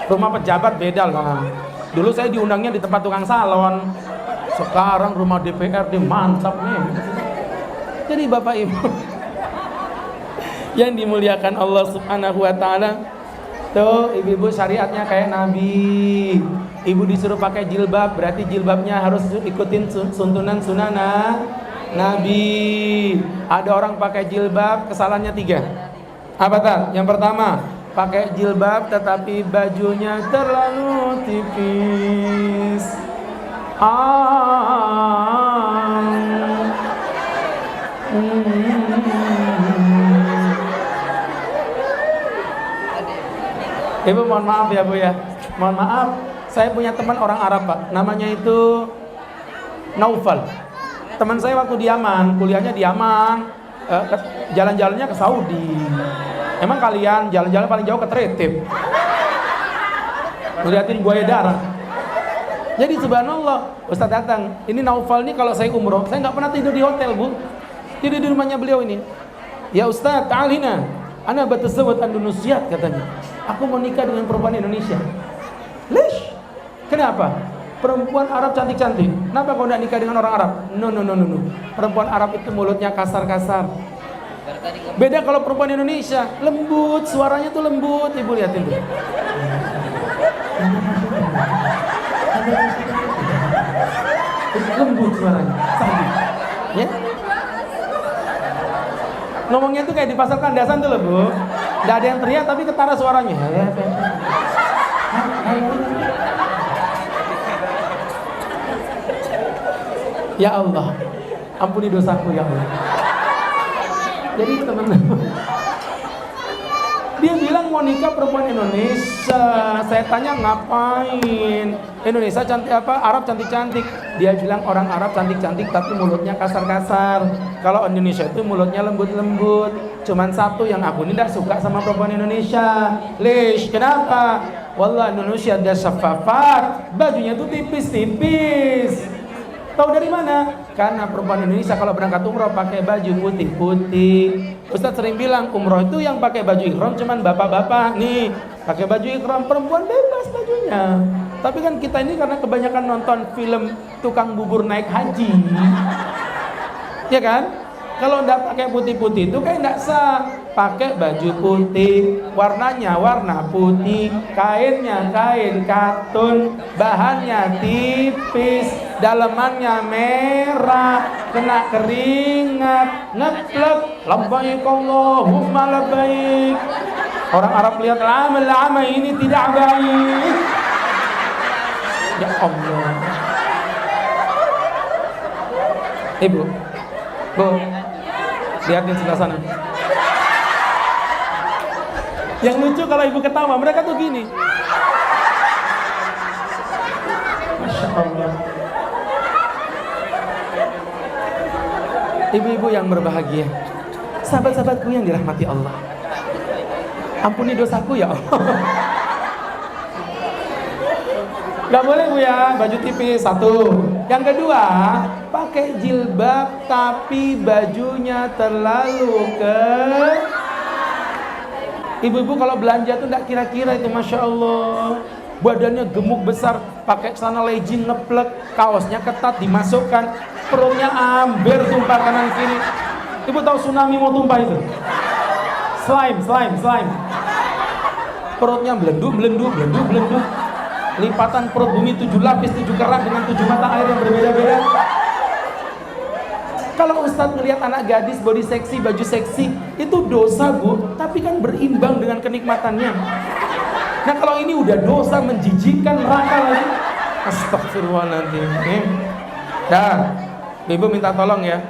Rumah pejabat beda lah. Dulu saya diundangnya di tempat tukang salon. Sekarang rumah DPRD mantap nih. Jadi Bapak Ibu yang dimuliakan Allah Subhanahu wa taala, tuh ibu-ibu syariatnya kayak Nabi. Ibu disuruh pakai jilbab, berarti jilbabnya harus ikutin suntunan sunana Nabi. Ada orang pakai jilbab, kesalahannya 3. Apa tak? Yang pertama, pakai jilbab tetapi bajunya terlalu tipis. Ibu mohon maaf ya Bu ya. Mohon maaf, saya punya teman orang Arab Pak. Namanya itu Naufal. Teman saya waktu di Yaman, kuliahnya di Yaman, jalan-jalannya ke Saudi. Emang kalian jalan-jalan paling jauh ke Tretip, ngeliatin buaya darah. Jadi subhanallah, Ustaz datang. Ini Naufal nih kalau saya umroh, saya nggak pernah tidur di hotel, Bu. Tidur di rumahnya beliau ini. Ya Ustaz, ta'alina. Ana batazawwaj Indonesiat katanya. Aku mau nikah dengan perempuan Indonesia. Lish. Kenapa? Perempuan Arab cantik-cantik. Kenapa kau tidak nikah dengan orang Arab? No. Perempuan Arab itu mulutnya kasar-kasar. Beda kalau perempuan Indonesia, lembut, suaranya tuh lembut. Ibu lihatin tuh. Lembut suaranya, sabit. Ya. Ngomongnya tuh kayak di pasar Kandasan tuh loh, Bu. Nggak ada yang teriak tapi ketara suaranya. Ya Allah, ampuni dosaku ya Allah. Jadi teman-teman, dia bilang mau nikah perempuan Indonesia. Saya tanya ngapain? Indonesia cantik apa? Arab cantik-cantik. Dia bilang orang Arab cantik-cantik tapi mulutnya kasar-kasar. Kalau Indonesia itu mulutnya lembut-lembut. Cuman satu yang aku ini tidak suka sama perempuan Indonesia. Lish, kenapa? Wallah Indonesia ada syafafat. Bajunya tuh tipis-tipis. Tahu dari mana? Karena perempuan Indonesia kalau berangkat umroh pakai baju putih-putih. Ustaz sering bilang umroh itu yang pakai baju ihram cuman bapak-bapak nih, pakai baju ihram, perempuan bebas bajunya. Tapi kan kita ini karena kebanyakan nonton film tukang bubur naik haji, ya kan? Kalau enggak pakai putih-putih itu kayak enggak sah. Pakai baju putih, warnanya warna putih, kainnya kain katun, bahannya tipis, dalemannya merah, kena keringat, ngeplek, labbaik Allahumma labbaik. Orang Arab lihat lama ini tidak baik. Ya Allah. Ibu, Bu, lihat di sebelah sana. Yang lucu kalau ibu ketawa, mereka tuh gini. Masya Allah. Ibu-ibu yang berbahagia, sahabat-sahabatku yang dirahmati Allah, ampuni dosaku ya Allah. Gak boleh Bu ya, baju tipis, satu. Yang kedua, pakai jilbab tapi bajunya terlalu Ibu-ibu kalau belanja tuh gak kira-kira itu, Masya Allah. Badannya gemuk besar, pakai celana legging ngeplek, kaosnya ketat dimasukkan, perutnya amber tumpah kanan kiri. Ibu tahu tsunami mau tumpah itu? Slime. Perutnya belendu. Lipatan perut bumi 7 lapis, 7 kerak dengan 7 mata air yang berbeda-beda. Kalau Ustadz ngelihat anak gadis body seksi, baju seksi, itu dosa Bu, tapi kan berimbang dengan kenikmatannya. Nah kalau ini udah dosa, menjijikkan, neraka lagi. Astagfirullahaladzim. Dah, Ibu minta tolong ya,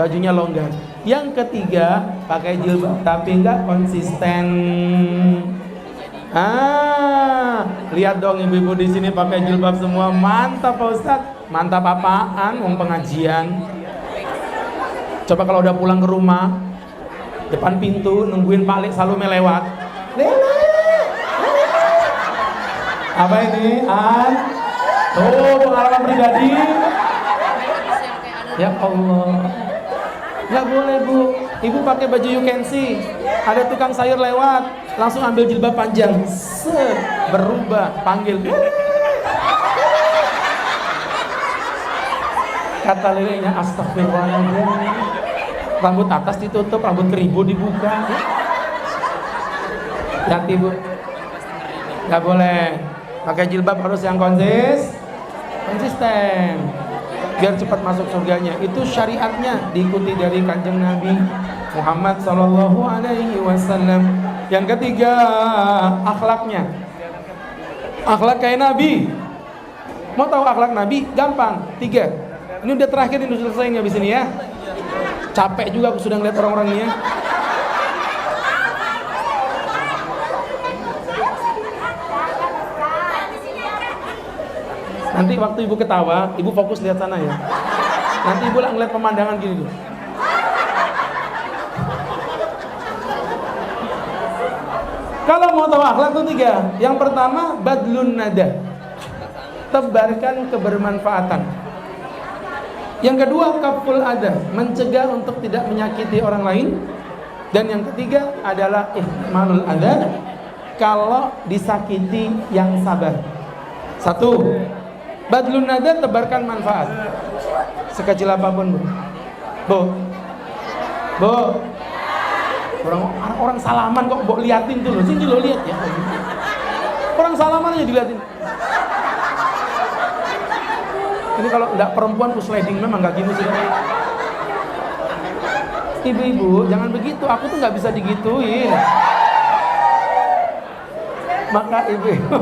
bajunya longgar. Yang ketiga, pakai jilbab tapi nggak konsisten. Lihat dong ibu-ibu di sini pakai jilbab semua, mantap Pak Ustadz. Mantap apaan? Wong pengajian. Coba kalau udah pulang ke rumah, depan pintu nungguin Pak Lek Salume lewat. Lele. Apa ini? Tuh pengalaman pribadi. Ya Allah. Nggak boleh Bu. Ibu pakai baju you can see. Ada tukang sayur lewat, langsung ambil jilbab panjang. Berubah, panggil. Kata lelenya, astagfirullahaladzim. Rambut atas ditutup, rambut keribu dibuka. Hati Bu, gak boleh. Pakai jilbab harus yang konsisten, biar cepat masuk surganya. Itu syariatnya, diikuti dari Kanjeng Nabi Muhammad Sallallahu Alaihi Wasallam. Yang ketiga, akhlaknya. Akhlak kayak Nabi. Mau tahu akhlak Nabi? Gampang, 3. Ini udah terakhir, ini udah selesai habis ini ya. Capek juga aku sudah ngeliat orang-orang ini ya. Nanti waktu ibu ketawa, ibu fokus lihat sana ya. Nanti ibu ngeliat pemandangan gini tuh. Kalau mau tahu akhlak itu 3. Yang pertama, badlun nada, tebarkan kebermanfaatan. Yang kedua, kaful ada, mencegah untuk tidak menyakiti orang lain. Dan yang ketiga adalah ihmalul adha, kalau disakiti yang sabar. 1. Badlun nada, tebarkan manfaat sekecil apapun, Bu. Orang salaman kok mbok liatin tuh loh. Sini lo lihat ya. Orang salaman aja diliatin. Ini kalau enggak perempuan tuh sliding memang enggak gini sih. Ibu-ibu, jangan begitu. Aku tuh enggak bisa digituin. Maka ibu-ibu,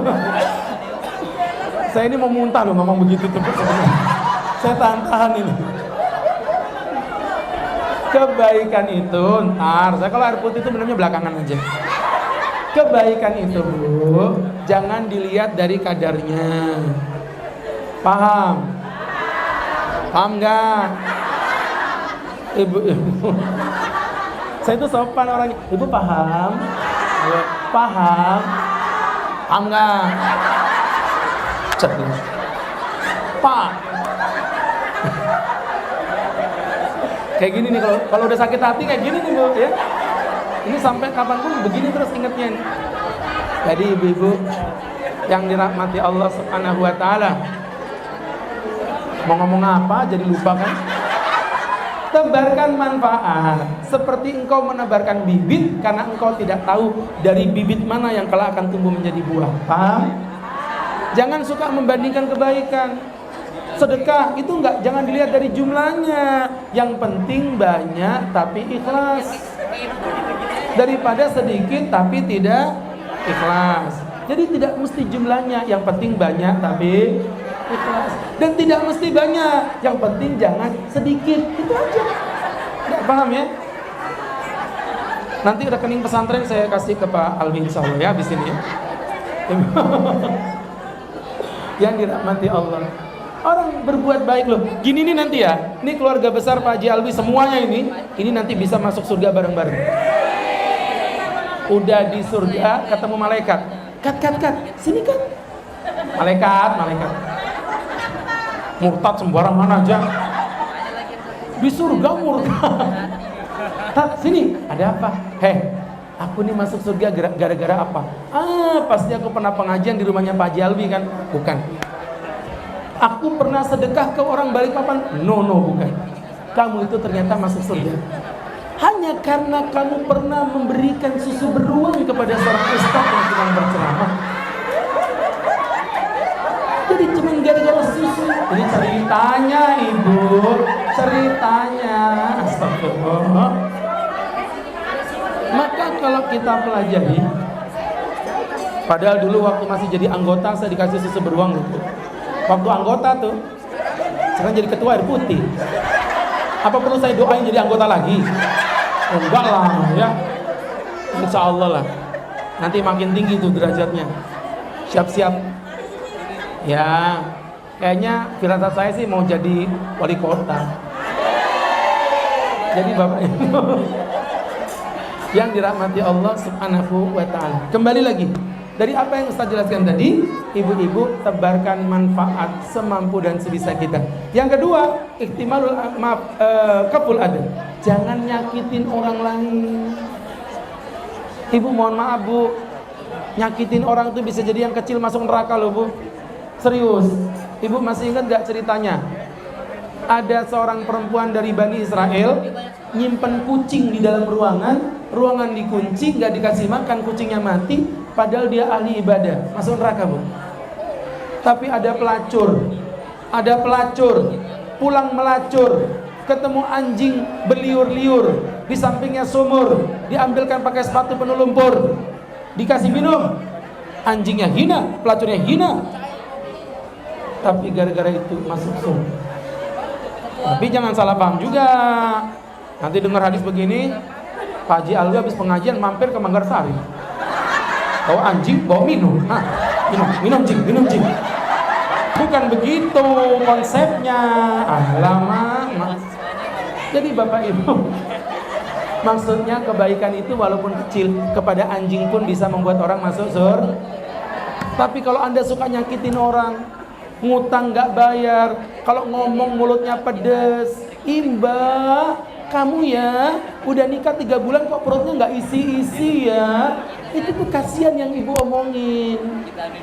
saya ini mau muntah loh ngomong begitu tuh sebenarnya. Saya tahan ini. Kebaikan itu ntar, saya kalau air putih itu minumnya belakangan aja. Kebaikan itu, Bu, jangan dilihat dari kadarnya. Paham? Paham nggak? Ibu. Saya itu sopan orangnya. Ibu paham? Paham? Paham nggak? Pak. Kayak gini nih, kalau udah sakit hati kayak gini nih, Bu, ya. Ini sampai kapanpun begini terus ingetnya nih. Jadi ibu-ibu yang dirahmati Allah Subhanahu wa taala, mau ngomong apa jadi lupa kan? Tebarkan manfaat seperti engkau menebarkan bibit, karena engkau tidak tahu dari bibit mana yang kelak akan tumbuh menjadi buah. Paham? Jangan suka membandingkan kebaikan. Sedekah itu jangan dilihat dari jumlahnya. Yang penting banyak tapi ikhlas, daripada sedikit tapi tidak ikhlas. Jadi tidak mesti jumlahnya, yang penting banyak tapi ikhlas. Dan tidak mesti banyak, yang penting jangan sedikit. Itu aja. Tidak paham ya? Nanti rekening pesantren saya kasih ke Pak Alwi insyaallah ya habis ini ya. Yang dirahmati Allah, orang berbuat baik loh. Gini nih nanti ya, ini keluarga besar Pak Haji Alwi semuanya ini nanti bisa masuk surga bareng-bareng. Udah di surga ketemu malaikat. Kat, sini kan. Malaikat. Murtad sembarangan aja. Di surga murtad. Tat, sini, ada apa? Aku nih masuk surga gara-gara apa? Pasti aku pernah pengajian di rumahnya Pak Haji Alwi kan? Bukan. Aku pernah sedekah ke orang Balikpapan? No, bukan. Kamu itu ternyata masuk surga hanya karena kamu pernah memberikan susu beruang kepada seorang ustaz yang sedang berceramah. Jadi cuma gara-gara susu. Jadi ceritanya, Ibu, astagfirullah. Maka kalau kita pelajari, padahal dulu waktu masih jadi anggota saya dikasih susu beruang gitu. Waktu anggota tuh, sekarang jadi ketua air putih. Apa perlu saya doain jadi anggota lagi? Enggak lah ya. Insya Allah lah. Nanti makin tinggi tuh derajatnya. Siap-siap. Ya, kayaknya firasat saya sih mau jadi wali kota. Jadi Bapak Ibu yang dirahmati Allah Subhanahu wa taala. Kembali lagi. Dari apa yang Ustaz jelaskan tadi, ibu-ibu tebarkan manfaat semampu dan sebisa kita. Yang kedua, ihtimalul kaful ada. Jangan nyakitin orang lain. Ibu mohon maaf, Bu. Nyakitin orang itu bisa jadi yang kecil masuk neraka loh, Bu. Serius. Ibu masih ingat gak ceritanya? Ada seorang perempuan dari Bani Israel nyimpen kucing di dalam ruangan dikunci, gak dikasih makan, kucingnya mati, padahal dia ahli ibadah, masuk neraka, Bu. Tapi ada pelacur pulang melacur, ketemu anjing berliur-liur, di sampingnya sumur, diambilkan pakai sepatu penuh lumpur, dikasih minum, anjingnya hina, pelacurnya hina, tapi gara-gara itu masuk surga. Tapi jangan salah paham juga. Nanti dengar hadis begini, Pak Haji Alwi habis pengajian mampir ke Manggarsari, bawa anjing, bawa minum. Minum jing. Bukan begitu konsepnya. Lama. Jadi Bapak Ibu, Maksudnya kebaikan itu walaupun kecil, kepada anjing pun bisa membuat orang masuk surga. Tapi kalau Anda suka nyakitin orang, ngutang nggak bayar, kalau ngomong mulutnya pedes, imba, kamu ya udah nikah 3 bulan kok perutnya nggak isi-isi ya. Itu tuh kasihan yang ibu omongin.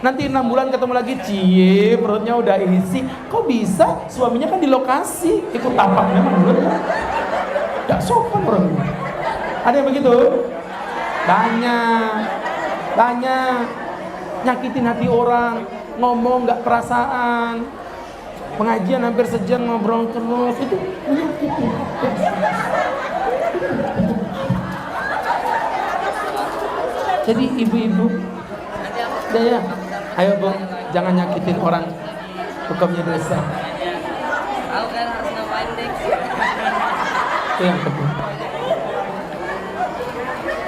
Nanti 6 bulan ketemu lagi, cie perutnya udah isi. Kok bisa? Suaminya kan di lokasi, ikut tapak memang mulutnya. Gak sopan orang. Ada yang begitu? Banyak nyakitin hati orang, ngomong gak perasaan. Pengajian hampir sejam ngobrol terus, itu menyakitin. Jadi ibu-ibu, ya, ayo bu, jangan nyakitin orang, hukumnya dosa. Itu yang kedua.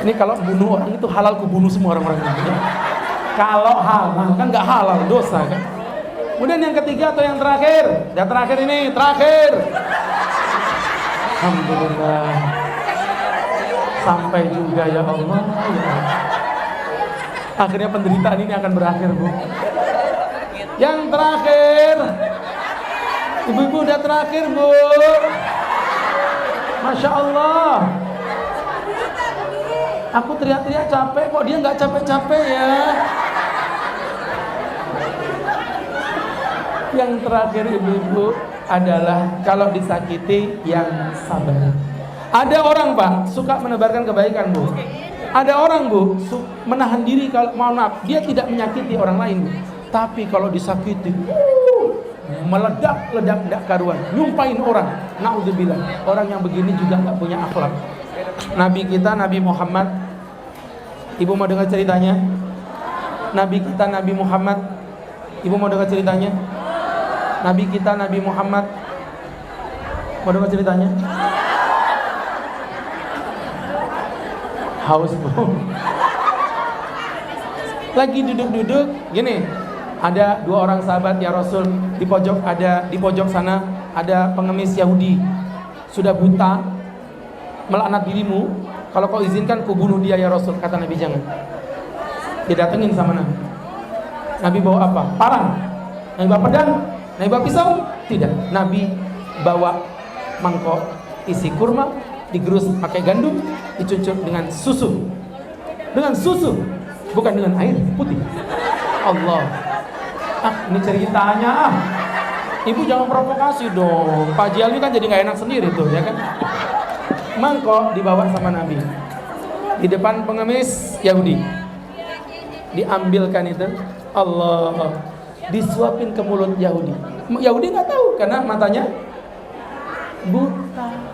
Ini kalau bunuh orang itu halal, ku bunuh semua orang-orang ini. Kalau halal kan nggak halal, dosa kan. Kemudian yang ketiga atau yang terakhir? Yang terakhir ini, terakhir. Alhamdulillah. Sampai juga ya Allah. Ya. Akhirnya penderitaan ini akan berakhir, Bu. Yang terakhir. Ibu-ibu udah terakhir, Bu. Masya Allah. Aku teriak-teriak capek, kok dia nggak capek-capek ya. Yang terakhir ibu-ibu adalah kalau disakiti yang sabar. Ada orang Pak suka menebarkan kebaikan Bu. Ada orang Bu menahan diri kalau mohon maaf dia tidak menyakiti orang lain Bu. Tapi kalau disakiti meledak-ledak tidak karuan, nyumpain orang. Naudzubillah. Orang yang begini juga nggak punya akhlak. Nabi kita Nabi Muhammad, ibu mau dengar ceritanya? Nabi kita Nabi Muhammad, ibu mau dengar ceritanya? Nabi kita Nabi Muhammad, mau dengar ceritanya? Haus Bu. Lagi duduk-duduk, gini. Ada 2 orang sahabat ya Rasul, di pojok sana ada pengemis Yahudi, sudah buta, melaknat dirimu. Kalau kau izinkan ku bunuh dia ya Rasul. Kata Nabi jangan. Didatengin sama Nabi. Nabi bawa apa? Parang. Nabi bawa pedang. Nabi bawa pisau? Tidak. Nabi bawa mangkok isi kurma, digerus pakai gandum, dicucuk dengan susu. Dengan susu, bukan dengan air putih. Allah. Ini ceritanya Ibu jangan provokasi dong. Pak Jiali kan jadi nggak enak sendiri tuh, ya kan? Mangkok dibawa sama Nabi di depan pengemis Yahudi, diambilkan itu, Allah, disuapin ke mulut Yahudi. Yahudi nggak tahu karena matanya buta.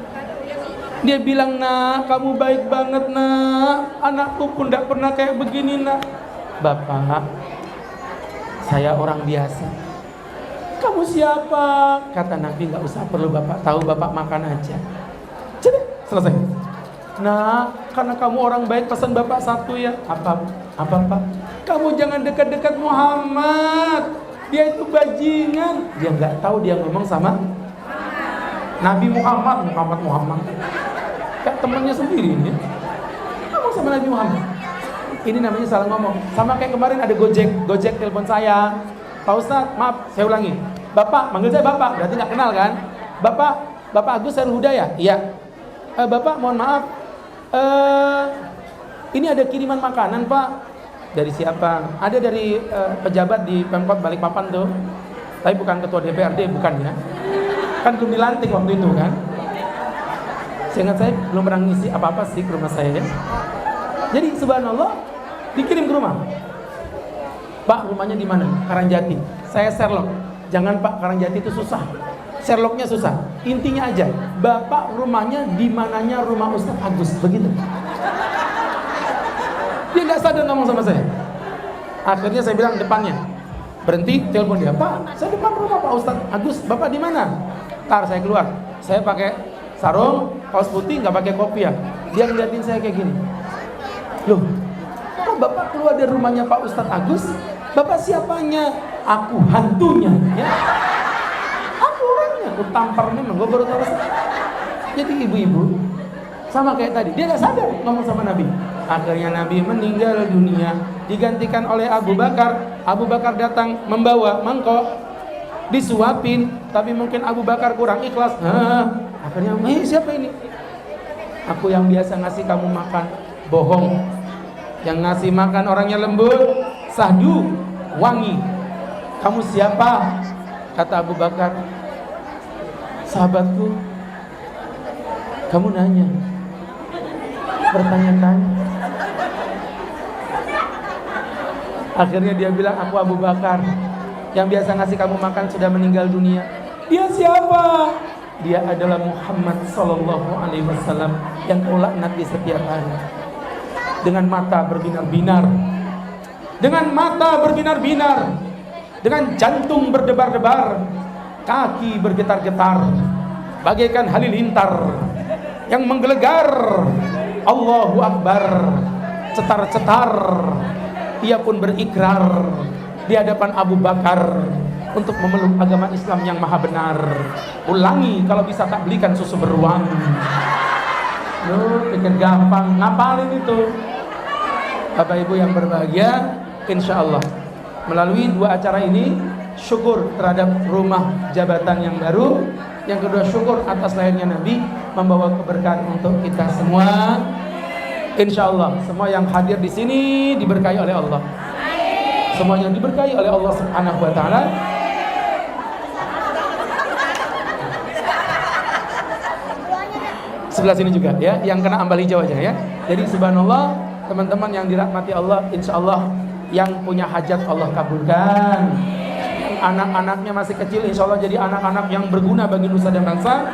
Dia bilang, nak, kamu baik banget nak, anakku pun tidak pernah kayak begini nak. Bapak, saya orang biasa. Kamu siapa? Kata Nabi, nggak usah perlu bapak tahu, bapak makan aja. Jadi selesai. Nah, karena kamu orang baik, pesan bapak satu ya. Apa Pak? Kamu jangan dekat-dekat Muhammad. Dia itu bajingan. Dia nggak tahu dia ngomong sama Nabi Muhammad. Kayak temannya sendiri ini. Ngomong sama Nabi Muhammad. Ini namanya salah ngomong. Sama kayak kemarin ada Gojek telepon saya. Pak Ustadz, maaf, saya ulangi. Bapak, manggil saya Bapak, berarti nggak kenal kan? Bapak Agus Sairul Hudayah? Iya. Bapak, mohon maaf. Ini ada kiriman makanan Pak. Dari siapa? Ada dari pejabat di Pemkot Balikpapan tuh. Tapi bukan ketua DPRD, bukan ya. Kan belum dilantik waktu itu kan. Seingat saya belum pernah ngisi apa-apa sih ke rumah saya ya. Jadi subhanallah dikirim ke rumah. Pak, rumahnya di mana? Karangjati. Saya Sherlock. Jangan Pak, Karangjati itu susah. Sherlocknya susah. Intinya aja, Bapak rumahnya di mananya rumah Ustadz Agus, begitu. Dia nggak sadar ngomong sama saya. Akhirnya saya bilang depannya. Berhenti, telepon dia. Pak, saya depan rumah Pak Ustadz Agus. Bapak di mana? Ntar saya keluar. Saya pakai sarung, kaos putih, nggak pakai kopiah. Dia ngeliatin saya kayak gini. Loh, kok Bapak keluar dari rumahnya Pak Ustadz Agus? Bapak siapanya? Aku hantunya, ya. Aku orangnya, aku tampar memang. Gue baru tahu. Jadi ibu-ibu, Sama kayak tadi, dia gak sadar ngomong sama Nabi. Akhirnya Nabi meninggal dunia, digantikan oleh Abu Bakar. Abu Bakar datang membawa mangkok, disuapin, tapi mungkin Abu Bakar kurang ikhlas. Akhirnya, siapa ini? Aku yang biasa ngasih kamu makan. Bohong. Yang ngasih makan orangnya lembut, sahdu, wangi. Kamu siapa? Kata Abu Bakar, sahabatku. Kamu nanya, bertanya-tanya. Akhirnya dia bilang, aku Abu Bakar, yang biasa ngasih kamu makan sudah meninggal dunia. Dia siapa? Dia adalah Muhammad sallallahu alaihi wasallam yang ulak Nabi setiap hari. Dengan mata berbinar-binar, dengan mata berbinar-binar, dengan jantung berdebar-debar, kaki bergetar-getar, bagaikan halilintar yang menggelegar. Allahu Akbar, cetar-cetar. Ia pun berikrar di hadapan Abu Bakar untuk memeluk agama Islam yang maha benar. Ulangi, kalau bisa tak belikan susu beruang. Lu pikir gampang, ngapalin itu. Bapak Ibu yang berbahagia, insya Allah melalui dua acara ini, syukur terhadap rumah jabatan yang baru. Yang kedua, syukur atas lahirnya Nabi, membawa keberkahan untuk kita semua. Insya Allah semua yang hadir di sini diberkahi oleh Allah. Semuanya diberkahi oleh Allah Subhanahu wa taala. Sebelah sini juga ya, yang kena ambal hijau aja ya. Jadi subhanallah, teman-teman yang dirahmati Allah, insya Allah yang punya hajat Allah kabulkan. Anak-anaknya masih kecil, insya Allah jadi anak-anak yang berguna bagi nusa dan bangsa.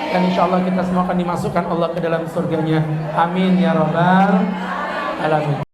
Dan insya Allah kita semua akan dimasukkan Allah ke dalam surganya. Amin ya rabbal alamin.